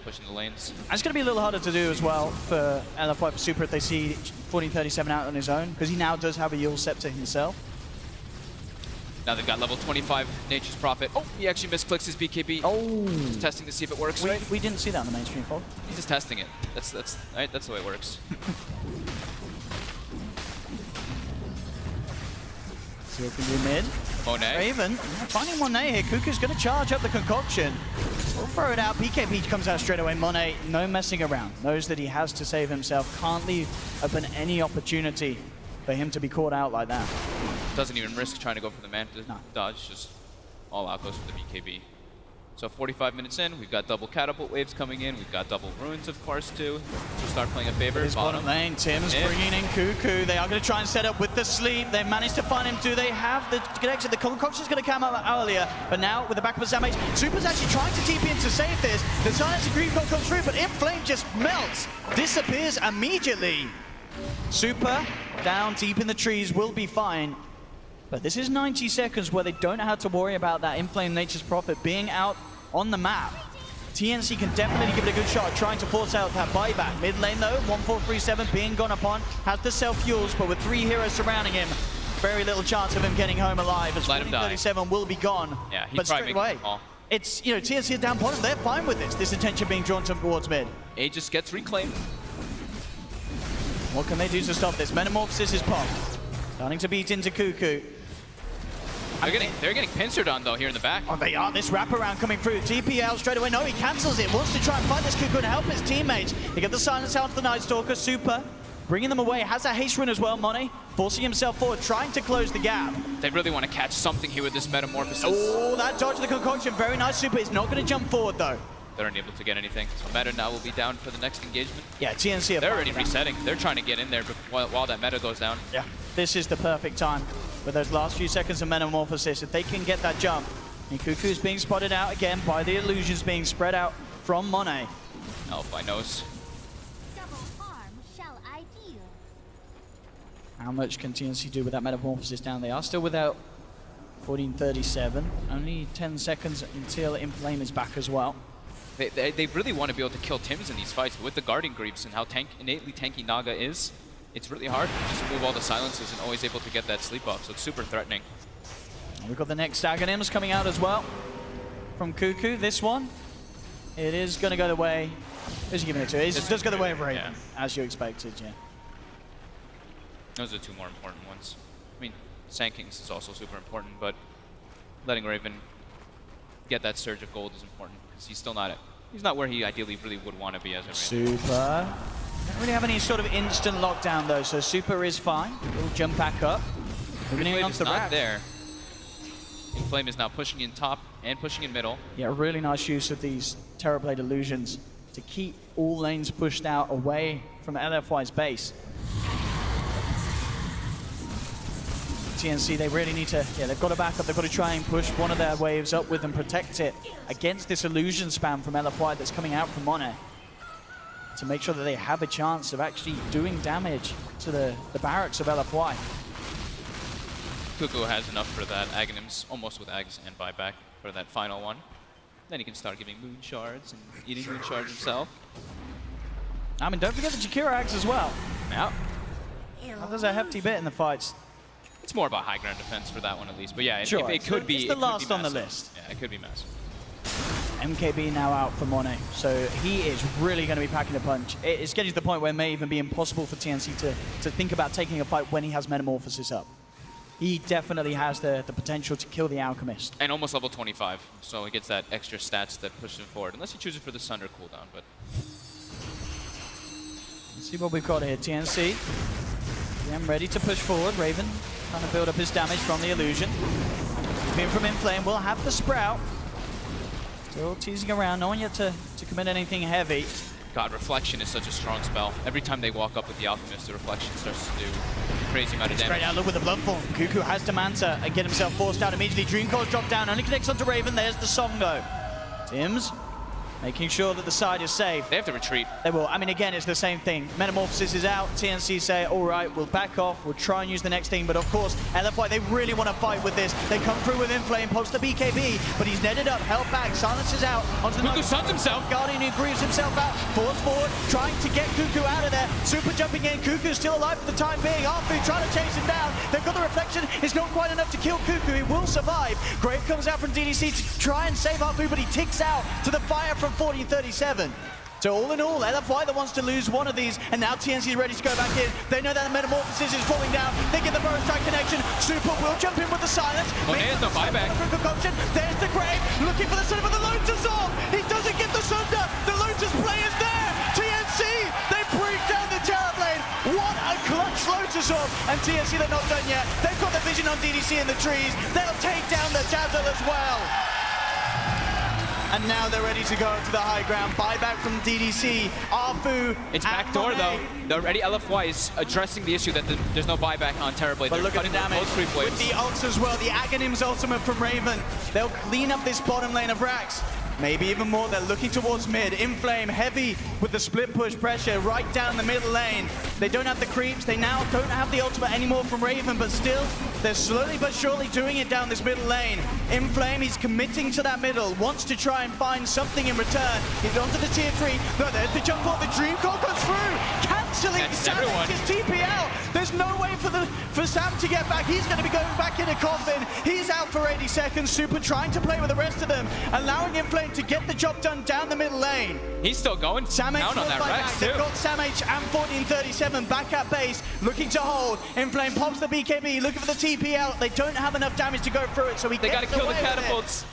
pushing the lanes. And it's going to be a little harder to do as well for LFY for Super if they see 1437 out on his own, because he now does have a Yule Scepter himself. Now they've got level 25 Nature's Prophet. Oh, he actually misclicks his BKB. Oh. Just testing to see if it works, right? We didn't see that on the mainstream fold. He's just testing it. That's right, that's the way it works. See what can do mid. Monet. Raven, finding Monet here. Cuckoo's going to charge up the concoction. We'll throw it out. BKB comes out straight away. Monet, no messing around. Knows that he has to save himself. Can't leave open any opportunity for him to be caught out like that. Doesn't even risk trying to go for the Manta dodge. Just all out goes for the BKB. So 45 minutes in, we've got double catapult waves coming in. We've got double ruins, of course, too. To start playing a favor. His bottom lane, Tim's bringing in Cuckoo. They are going to try and set up with the sleep. They managed to find him. Do they have the connection? The concoction's going to come out earlier, but now with the back of his damage, Super's actually trying to TP in to save this. The silence of Green comes through, but Inflame just melts, disappears immediately. Super down deep in the trees, will be fine. But this is 90 seconds where they don't have to worry about that Inflame Nature's Prophet being out on the map. TNC can definitely give it a good shot, trying to force out that buyback. Mid lane though, 1437 being gone upon, has the self-fuels, but with 3 heroes surrounding him, very little chance of him getting home alive, as 1437 will be gone. Yeah, he's but straight away, it's, you know, TNC down bottom, they're fine with this attention being drawn towards mid. Aegis gets reclaimed. What can they do to stop this? Metamorphosis is popped. Starting to beat into Cuckoo. They're getting pincered on though here in the back. Oh, they are. This wraparound coming through. TPL straight away. No, he cancels it. Wants to try and find this Cuckoo and help his teammates. They get the silence out of the Night Stalker. Super bringing them away. Has a haste rune as well, Monet. Forcing himself forward, trying to close the gap. They really want to catch something here with this Metamorphosis. Oh, that dodge of the concoction. Very nice. Super is not going to jump forward though. They're unable to get anything. So Meta now will be down for the next engagement. Yeah, TNC they're already resetting. They're trying to get in there while that Meta goes down. Yeah, this is the perfect time. With those last few seconds of Metamorphosis, if they can get that jump. And Cuckoo's being spotted out again by the illusions being spread out from Monet. LFY knows. Double harm shall I deal. How much can TNC do with that Metamorphosis down? They are still without 1437. Only 10 seconds until Inflame is back as well. They really want to be able to kill Tims in these fights, but with the Guardian Greaves and how innately tanky Naga is, it's really hard to just move all the silences and always able to get that sleep off, so it's super threatening. We've got the next Aghanims coming out as well from Cuckoo. This one, it is going to go the way. Who's he giving it to? It does go the way of Raven, as you expected, yeah. Those are the 2 more important ones. I mean, Sand Kings is also super important, but letting Raven get that surge of gold is important, because he's still not he's not where he ideally really would want to be as a Raven. Super. Don't really have any sort of instant lockdown though, so Super is fine. He'll jump back up. Wave is not there. Inflame is now pushing in top and pushing in middle. Yeah, really nice use of these Terrorblade illusions to keep all lanes pushed out away from LFY's base. TNC, they really need to, they've got to back up. They've got to try and push one of their waves up with and protect it against this illusion spam from LFY that's coming out from Monet, to make sure that they have a chance of actually doing damage to the barracks of LFY. Cuckoo has enough for that. Aghanim's almost with Ags and buyback for that final one. Then he can start giving moon shards and eating moon shards himself. I mean, don't forget the Jakira Ags as well. Yeah. There's a hefty bit in the fights. It's more about high ground defense for that one at least. But yeah, Sure. it could be. It's the last on the list. Yeah, it could be massive. MKB now out for Monet, so he is really going to be packing a punch. It's getting to the point where it may even be impossible for TNC to think about taking a fight when he has Metamorphosis up. He definitely has the potential to kill the Alchemist. And almost level 25, so he gets that extra stats that push him forward, unless he chooses for the Sunder cooldown. But let's see what we've got here. TNC, again, ready to push forward. Raven trying to build up his damage from the illusion. Being from Inflame will have the Sprout. Still teasing around, no one yet to commit anything heavy. God, Reflection is such a strong spell. Every time they walk up with the Alchemist, the Reflection starts to do a crazy amount of damage. Straight out, look with the blood form. Cuckoo has to Manta and get himself forced out immediately. Dream Core's drop down, only connects onto Raven. There's the song though. Tims making sure that the side is safe. They have to retreat. They will. I mean, again, it's the same thing. Metamorphosis is out. TNC say, all right, we'll back off. We'll try and use the next thing. But of course, LFY, they really want to fight with this. They come through with Inflame, post the BKB, but he's netted up, held back, silences out. Onto the Cuckoo stuns himself. Guardian who grieves himself out. Force forward, trying to get Cuckoo out of there. Super jumping in. Cuckoo's still alive for the time being. Arfu trying to chase him down. They've got the Reflection. It's not quite enough to kill Cuckoo. He will survive. Grave comes out from DDC to try and save Arfu, but he ticks out to the fire from 1437. So all in all, LFY that wants to lose one of these, and now TNC is ready to go back in. They know that the Metamorphosis is falling down. They get the Burrow Strike connection. Super will jump in with the silence. Monet has no buyback. There's the Grave, looking for the Sunder, but the Lotus off. He doesn't get the Sunder. The Lotus play is there. TNC, they break down the Terrorblade. What a clutch Lotus off. And TNC, they're not done yet. They've got the vision on DDC in the trees. They'll take down the Dazzle as well. And now they're ready to go to the high ground. Buyback from DDC. Arfu. It's backdoor though. The already LFY is addressing the issue that there's no buyback on Terrorblade. But look at the damage with the ults as well. The Aghanim's ultimate from Raven. They'll clean up this bottom lane of Rax. Maybe even more. They're looking towards mid. Inflame heavy with the split push pressure right down the middle lane. They don't have the creeps. They now don't have the ultimate anymore from Raven, but still, they're slowly but surely doing it down this middle lane. Inflame, he's committing to that middle, wants to try and find something in return. He's onto the tier 3. No, there's the jump ball. The Dream Core goes through. Cancelling Savage's TP out. There's no way for Sam to get back. He's going to be going back in a coffin. He's out for 80 seconds. Super trying to play with the rest of them, allowing Inflame to get the job done down the middle lane. He's still going down on that Rex too. They've got Samh and 1437 back at base, looking to hold. Inflame pops the BKB, looking for the TP out. They don't have enough damage to go through it, so he gets away with it. They gotta kill the catapults.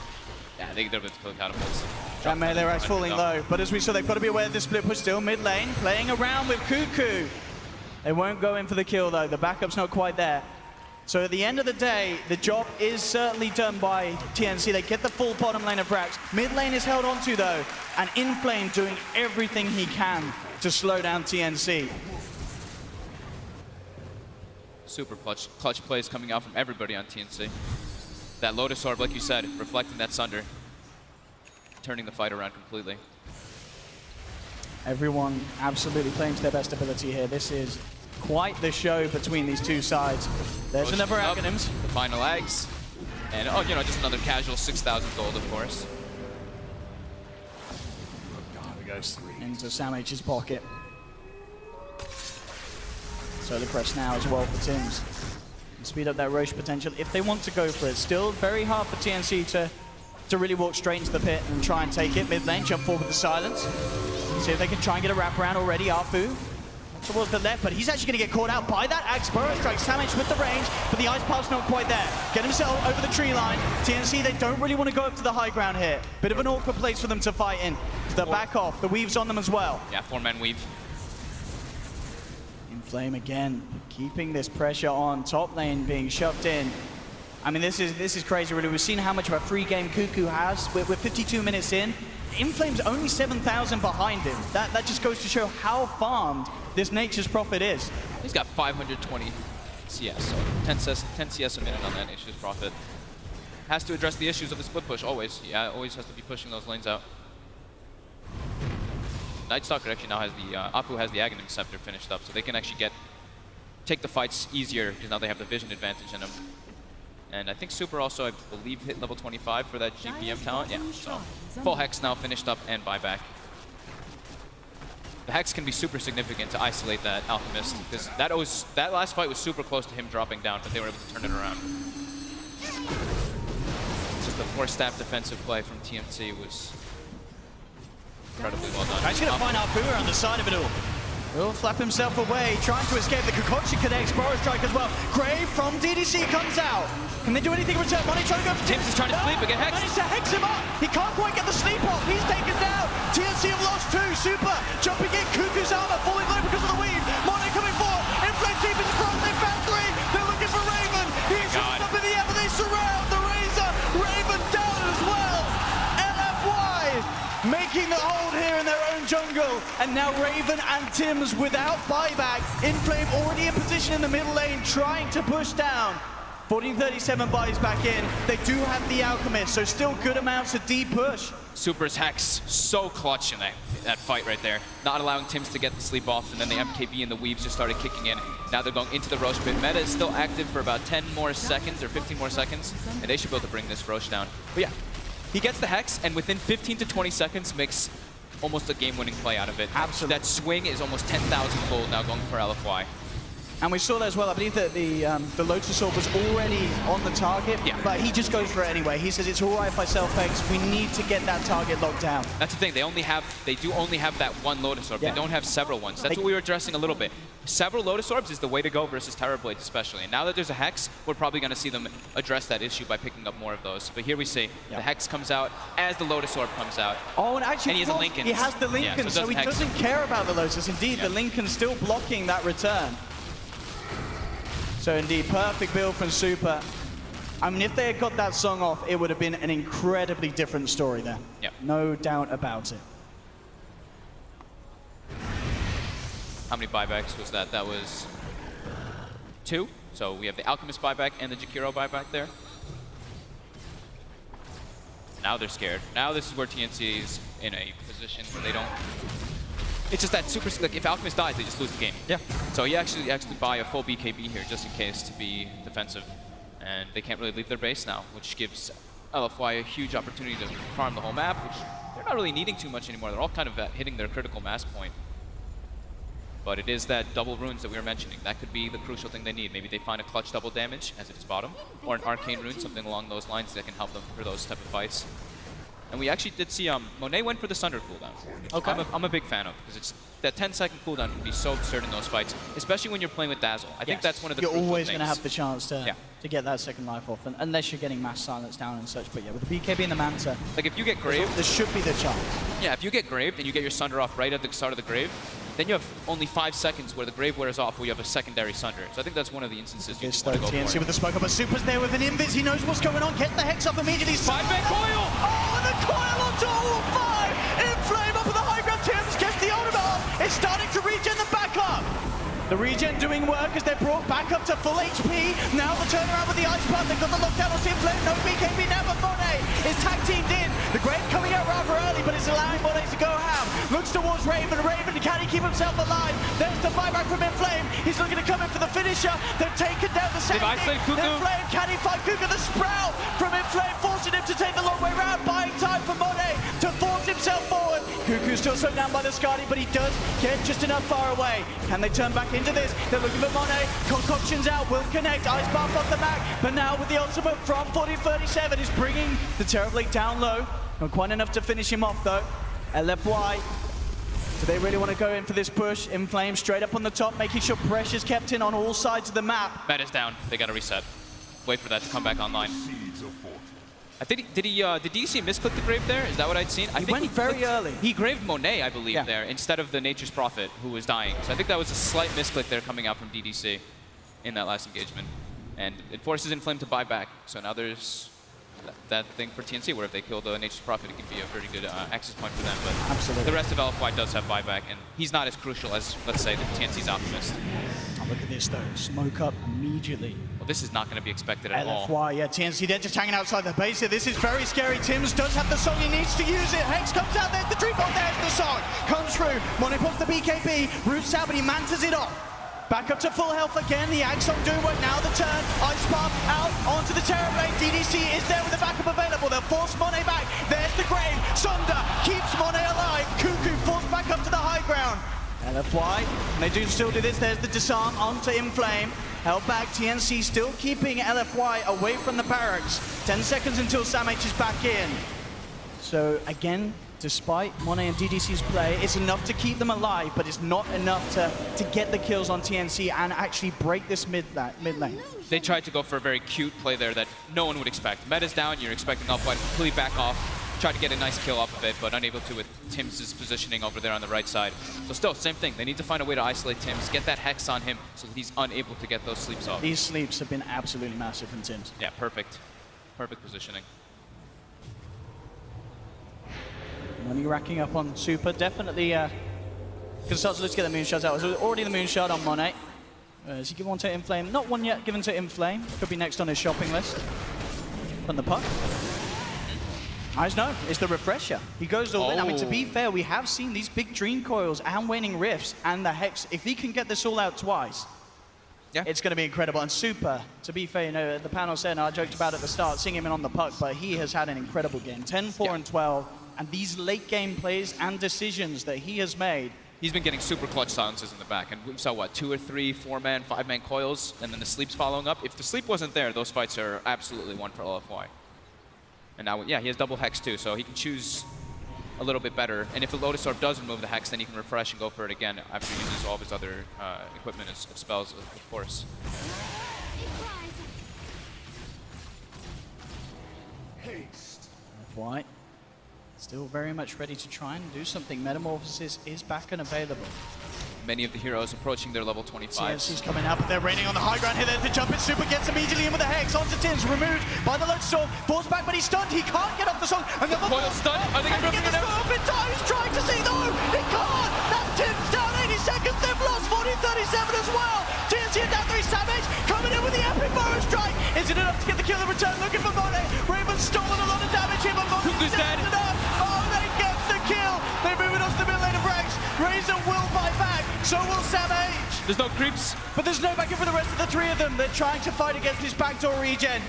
Yeah, they gotta kill the catapults. That melee rack's falling low, but as we saw, they've got to be aware of the split push still mid lane, playing around with Cuckoo. They won't go in for the kill though, the backup's not quite there. So at the end of the day, the job is certainly done by TNC. They get the full bottom lane of Rax. Mid lane is held onto though, and Inflame doing everything he can to slow down TNC. Super clutch plays coming out from everybody on TNC. That Lotus Orb, like you said, reflecting that Sunder, turning the fight around completely. Everyone absolutely playing to their best ability here. This is quite the show between these two sides. There's another Aghanims. The final eggs. And, oh, you know, just another casual 6,000 gold, of course. Into Samh's pocket. So the press now as well for Tims. Speed up that Roche potential if they want to go for it. Still very hard for TNC to really walk straight into the pit and try and take it. Mid lane, jump forward with the silence. See if they can try and get a wraparound already. Arfu towards the left, but he's actually going to get caught out by that Axe Burrow Strike. Samh with the range, but the Ice Path's not quite there. Get himself over the tree line. TNC, they don't really want to go up to the high ground here. Bit of an awkward place for them to fight in. The back off, the weave's on them as well. Yeah, 4-man weave. Inflame again, keeping this pressure on. Top lane being shoved in. I mean, this is crazy, really. We've seen how much of a free game Cuckoo has. We're 52 minutes in. Inflame's only 7,000 behind him. That just goes to show how farmed this Nature's Prophet is. He's got 520 CS. So 10 CS a minute on that Nature's Prophet. Has to address the issues of the split push, always. Yeah, always has to be pushing those lanes out. Night Stalker actually now has the, Apu has the Aghanim Scepter finished up, so they can actually take the fights easier, because now they have the vision advantage in them. And I think Super also, I believe, hit level 25 for that GPM talent. Yeah, so full Hex now finished up and buyback. The Hex can be super significant to isolate that Alchemist, because that last fight was super close to him dropping down, but they were able to turn it around. Just the 4-step defensive play from TNC was incredibly well done. He's going to find Apu on the side of it all. He'll flap himself away, trying to escape. The concoction connects, Burrow Strike as well. Grave from DDC comes out. Can they do anything in return? Money trying to go for Tims is trying to sleep, but get Hex. Managed to Hex him up. He can't quite get the sleep off. He's taken down. TNC have lost 2. Super jumping in. Cuckoo's armor falling low because of the weave. Money coming forward. Inflame deep in the front. They found 3. They're looking for Raven. He's rolled up in the air, but they surround the Razor. Raven down as well. LFY making the hold here in their own jungle. And now Raven and Tims without buyback. Inflame already in position in the middle lane, trying to push down. 1437 buys back in. They do have the Alchemist, so still good amounts of deep push. Super's Hex, so clutch in that fight right there. Not allowing Tims to get the sleep off, and then the MKB and the Weaves just started kicking in. Now they're going into the Roche pit. Meta is still active for about 10 more seconds or 15 more seconds, and they should be able to bring this Roche down. But yeah, he gets the Hex, and within 15 to 20 seconds makes almost a game-winning play out of it. Absolutely. That swing is almost 10,000 gold now going for LFY. And we saw that as well. I believe that the Lotus Orb was already on the target, but he just goes for it anyway. He says it's all right if I self-Hex. We need to get that target locked down. That's the thing. They do only have that one Lotus Orb. Yeah. They don't have several ones. That's what we were addressing a little bit. Several Lotus Orbs is the way to go versus Terrorblades especially. And now that there's a Hex, we're probably going to see them address that issue by picking up more of those. But here we see the Hex comes out as the Lotus Orb comes out. Oh, and actually, he has a Lincoln. He has the Lincoln, yeah, so he doesn't care about the Lotus. Indeed, the Lincoln still blocking that return. So indeed, perfect build from Super. I mean, if they had got that song off, it would have been an incredibly different story there. Yep. No doubt about it. How many buybacks was that? That was 2. So we have the Alchemist buyback and the Jakiro buyback there. Now they're scared. Now this is where TNC is in a position where they don't... It's just that super, like if Alchemist dies, they just lose the game. Yeah. So you actually buy a full BKB here just in case to be defensive. And they can't really leave their base now, which gives LFY a huge opportunity to farm the whole map, which they're not really needing too much anymore. They're all kind of hitting their critical mass point. But it is that double runes that we were mentioning. That could be the crucial thing they need. Maybe they find a clutch double damage, as it is bottom, or an arcane rune, something along those lines that can help them for those type of fights. And we actually did see Monet went for the Sunder cooldown. Okay. I'm a big fan of, because it's that 10-second cooldown can be so absurd in those fights, especially when you're playing with Dazzle. I think that's one of the crucial things. You're always going to have the chance to get that second life off, unless you're getting mass silence down and such. But yeah, with the BKB and the Manta, like if you get graved, there should be the chance. Yeah, if you get graved and you get your Sunder off right at the start of the grave, then you have only 5 seconds where the grave wears off, where you have a secondary Sunder. So I think that's one of the instances you want to go TNC for. With the smoke up, but Super's there with an invis. He knows what's going on. Get the Hex up immediately. 5-man coil! Oh, and the coil onto all 5! Inflame up with the high ground. Tims gets the ultimate off. It's starting to regen the backup. The regen doing work as they're brought back up to full HP. Now the turnaround with the Ice Path. They've got the lockdown on Inflame. No BKB now, but Monet is tag teamed in. The Grave coming out rather early, but it's allowing Monet to go ham. Looks towards Raven. Raven, can he keep himself alive? There's the buyback from Inflame. He's looking to come in for the finisher. They've taken down the second. Inflame, can he fight Kuka? The Sprout from Inflame, forcing him to take the long way round, buying time for Monet to force himself forward. Cuckoo's still slowed down by the Skadi, but he does get just enough far away. Can they turn back into this? They're looking for Monet. Concoction's out, will connect. Ice Bath off the back, but now with the ultimate from 4037 is bringing the Terrorblade down low. Not quite enough to finish him off though. LFY. Do they really want to go in for this push? Inflame straight up on the top, making sure pressure's kept in on all sides of the map. Meta's down. They got to reset. Wait for that to come back online. I think did DDC misclick the grave there? Is that what I'd seen? I think went very early. He graved Monet, I believe, there instead of the Nature's Prophet, who was dying. So I think that was a slight misclick there coming out from DDC in that last engagement, and it forces Inflame to buy back. So now there's that thing for TNC, where if they kill the Nature's Prophet, it can be a very good access point for them. But absolutely, the rest of LFY does have buyback, and he's not as crucial as, let's say, the TNC's Alchemist. Look at this though, smoke up immediately. Well, this is not going to be expected at all. LFY, yeah, TNC, they're just hanging outside the base here. This is very scary. Tim's does have the song, he needs to use it. Hex comes out, there's the tree bomb, there's the song. Comes through, Monet puts the BKB, roots out, but he mantas it off. Back up to full health again, the Axon doing work now, the turn, Ice Pump out onto the Terrorblade. DDC is there with the backup available, they'll force Monet back. There's the Grave, Sunder keeps Monet alive. Cuckoo forced back up to the high ground. LFY, and they do still do this, there's the disarm onto Inflame. Held back, TNC still keeping LFY away from the barracks. 10 seconds until Samh is back in. So again, despite Monet and DDC's play, it's enough to keep them alive, but it's not enough to get the kills on TNC and actually break this mid lane. They tried to go for a very cute play there that no one would expect. Meta's down, you're expecting LFY to completely back off. Tried to get a nice kill off of it, but unable to with Tim's positioning over there on the right side. So still, same thing. They need to find a way to isolate Tim's, get that Hex on him so that he's unable to get those sleeps off. These sleeps have been absolutely massive from Tim's. Yeah, perfect. Perfect positioning. Money racking up on Super, definitely can start to let's get the moonshot out. So already the moonshot on Monet. Does he give one to Inflame? Not one yet given to Inflame. Could be next on his shopping list. On the puck. Eyes no, it's the refresher. He goes all in. I mean, to be fair, we have seen these big Dream Coils and Waning Rifts and the Hex. If he can get this all out twice, yeah, it's going to be incredible. And Super, to be fair, you know, the panel said, and I joked about it at the start, seeing him in on the puck, but he has had an incredible game. 10, 4, and 12. And these late game plays and decisions that he has made. He's been getting super clutch silences in the back. And we saw, what, 2 or 3 4-man, 5-man coils, and then the sleeps following up. If the sleep wasn't there, those fights are absolutely one for LFY. And now, yeah, he has double Hex too, so he can choose a little bit better. And if the Lotus Orb does remove the Hex, then he can refresh and go for it again after he uses all of his other equipment and spells, of course. LFY, still very much ready to try and do something. Metamorphosis is back and available. Many of the heroes approaching their level 25. TNC's coming out, but they're raining on the high ground here. There's the jump in. Super gets immediately in with the Hex onto Tim's, removed by the Lotus Orb. Falls back, but he's stunned. He can't get off the song. And the Coil stunned. Are they going to get the up in time? He's trying to see. No, he can't. That's Tim's down 80 seconds. They've lost 40-37 as well. TNC are down 3. Savage coming in with the epic Burrow Strike. Is it enough to get the kill in return? Looking for Monet. Raven's stolen a lot of damage here, but Monet's dead. Oh, they get the kill. They're moving on to the mid lane of Rex. Razor will fight back. So will Samh. There's no creeps. But there's no backup for the rest of the 3 of them. They're trying to fight against this backdoor regen.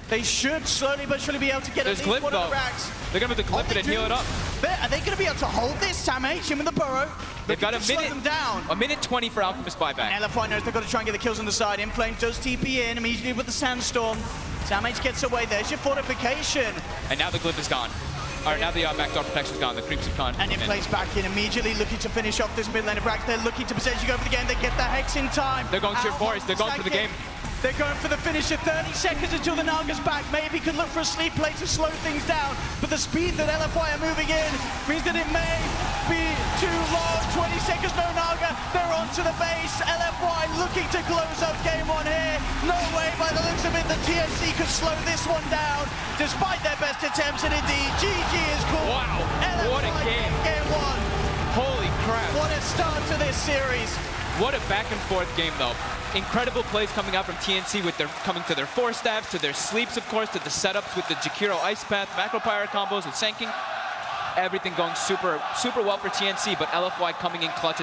They should slowly but surely be able to get at least one of the racks. They're going to have to clip it and heal it up. Are they going to be able to hold this? Samh, him in the burrow. They've got a minute, them down. a minute 20 for Alchemist buyback. And LFY knows they've got to try and get the kills on the side. Inflame does TP in immediately with the Sandstorm. Samh gets away. There's your fortification. And now the glyph is gone. Or now the backdoor protection's gone. The creeps have gone. And it plays back in immediately, looking to finish off this mid lane of Rax. They're looking to potentially go for the game. They get the Hex in time. They're going to your forest. They're going for the game. They're going for the finisher. 30 seconds until the Naga's back. Maybe could look for a sleep play to slow things down. But the speed that LFY are moving in means that it may be too long. 20 seconds, no Naga. They're onto the base. LFY looking to close up game 1 here. No way, by the looks of it, the TNC could slow this one down. Despite their best attempts, and indeed, GG is called. Wow, LFY what a game. Game 1. Holy crap. What a start to this series. What a back and forth game, though. Incredible plays coming out from TNC with their coming to their 4 stabs, to their sleeps, of course, to the setups with the Jakiro Ice Path, Macro Pyre combos with Sanking. Everything going super well for TNC, but LFY coming in clutch.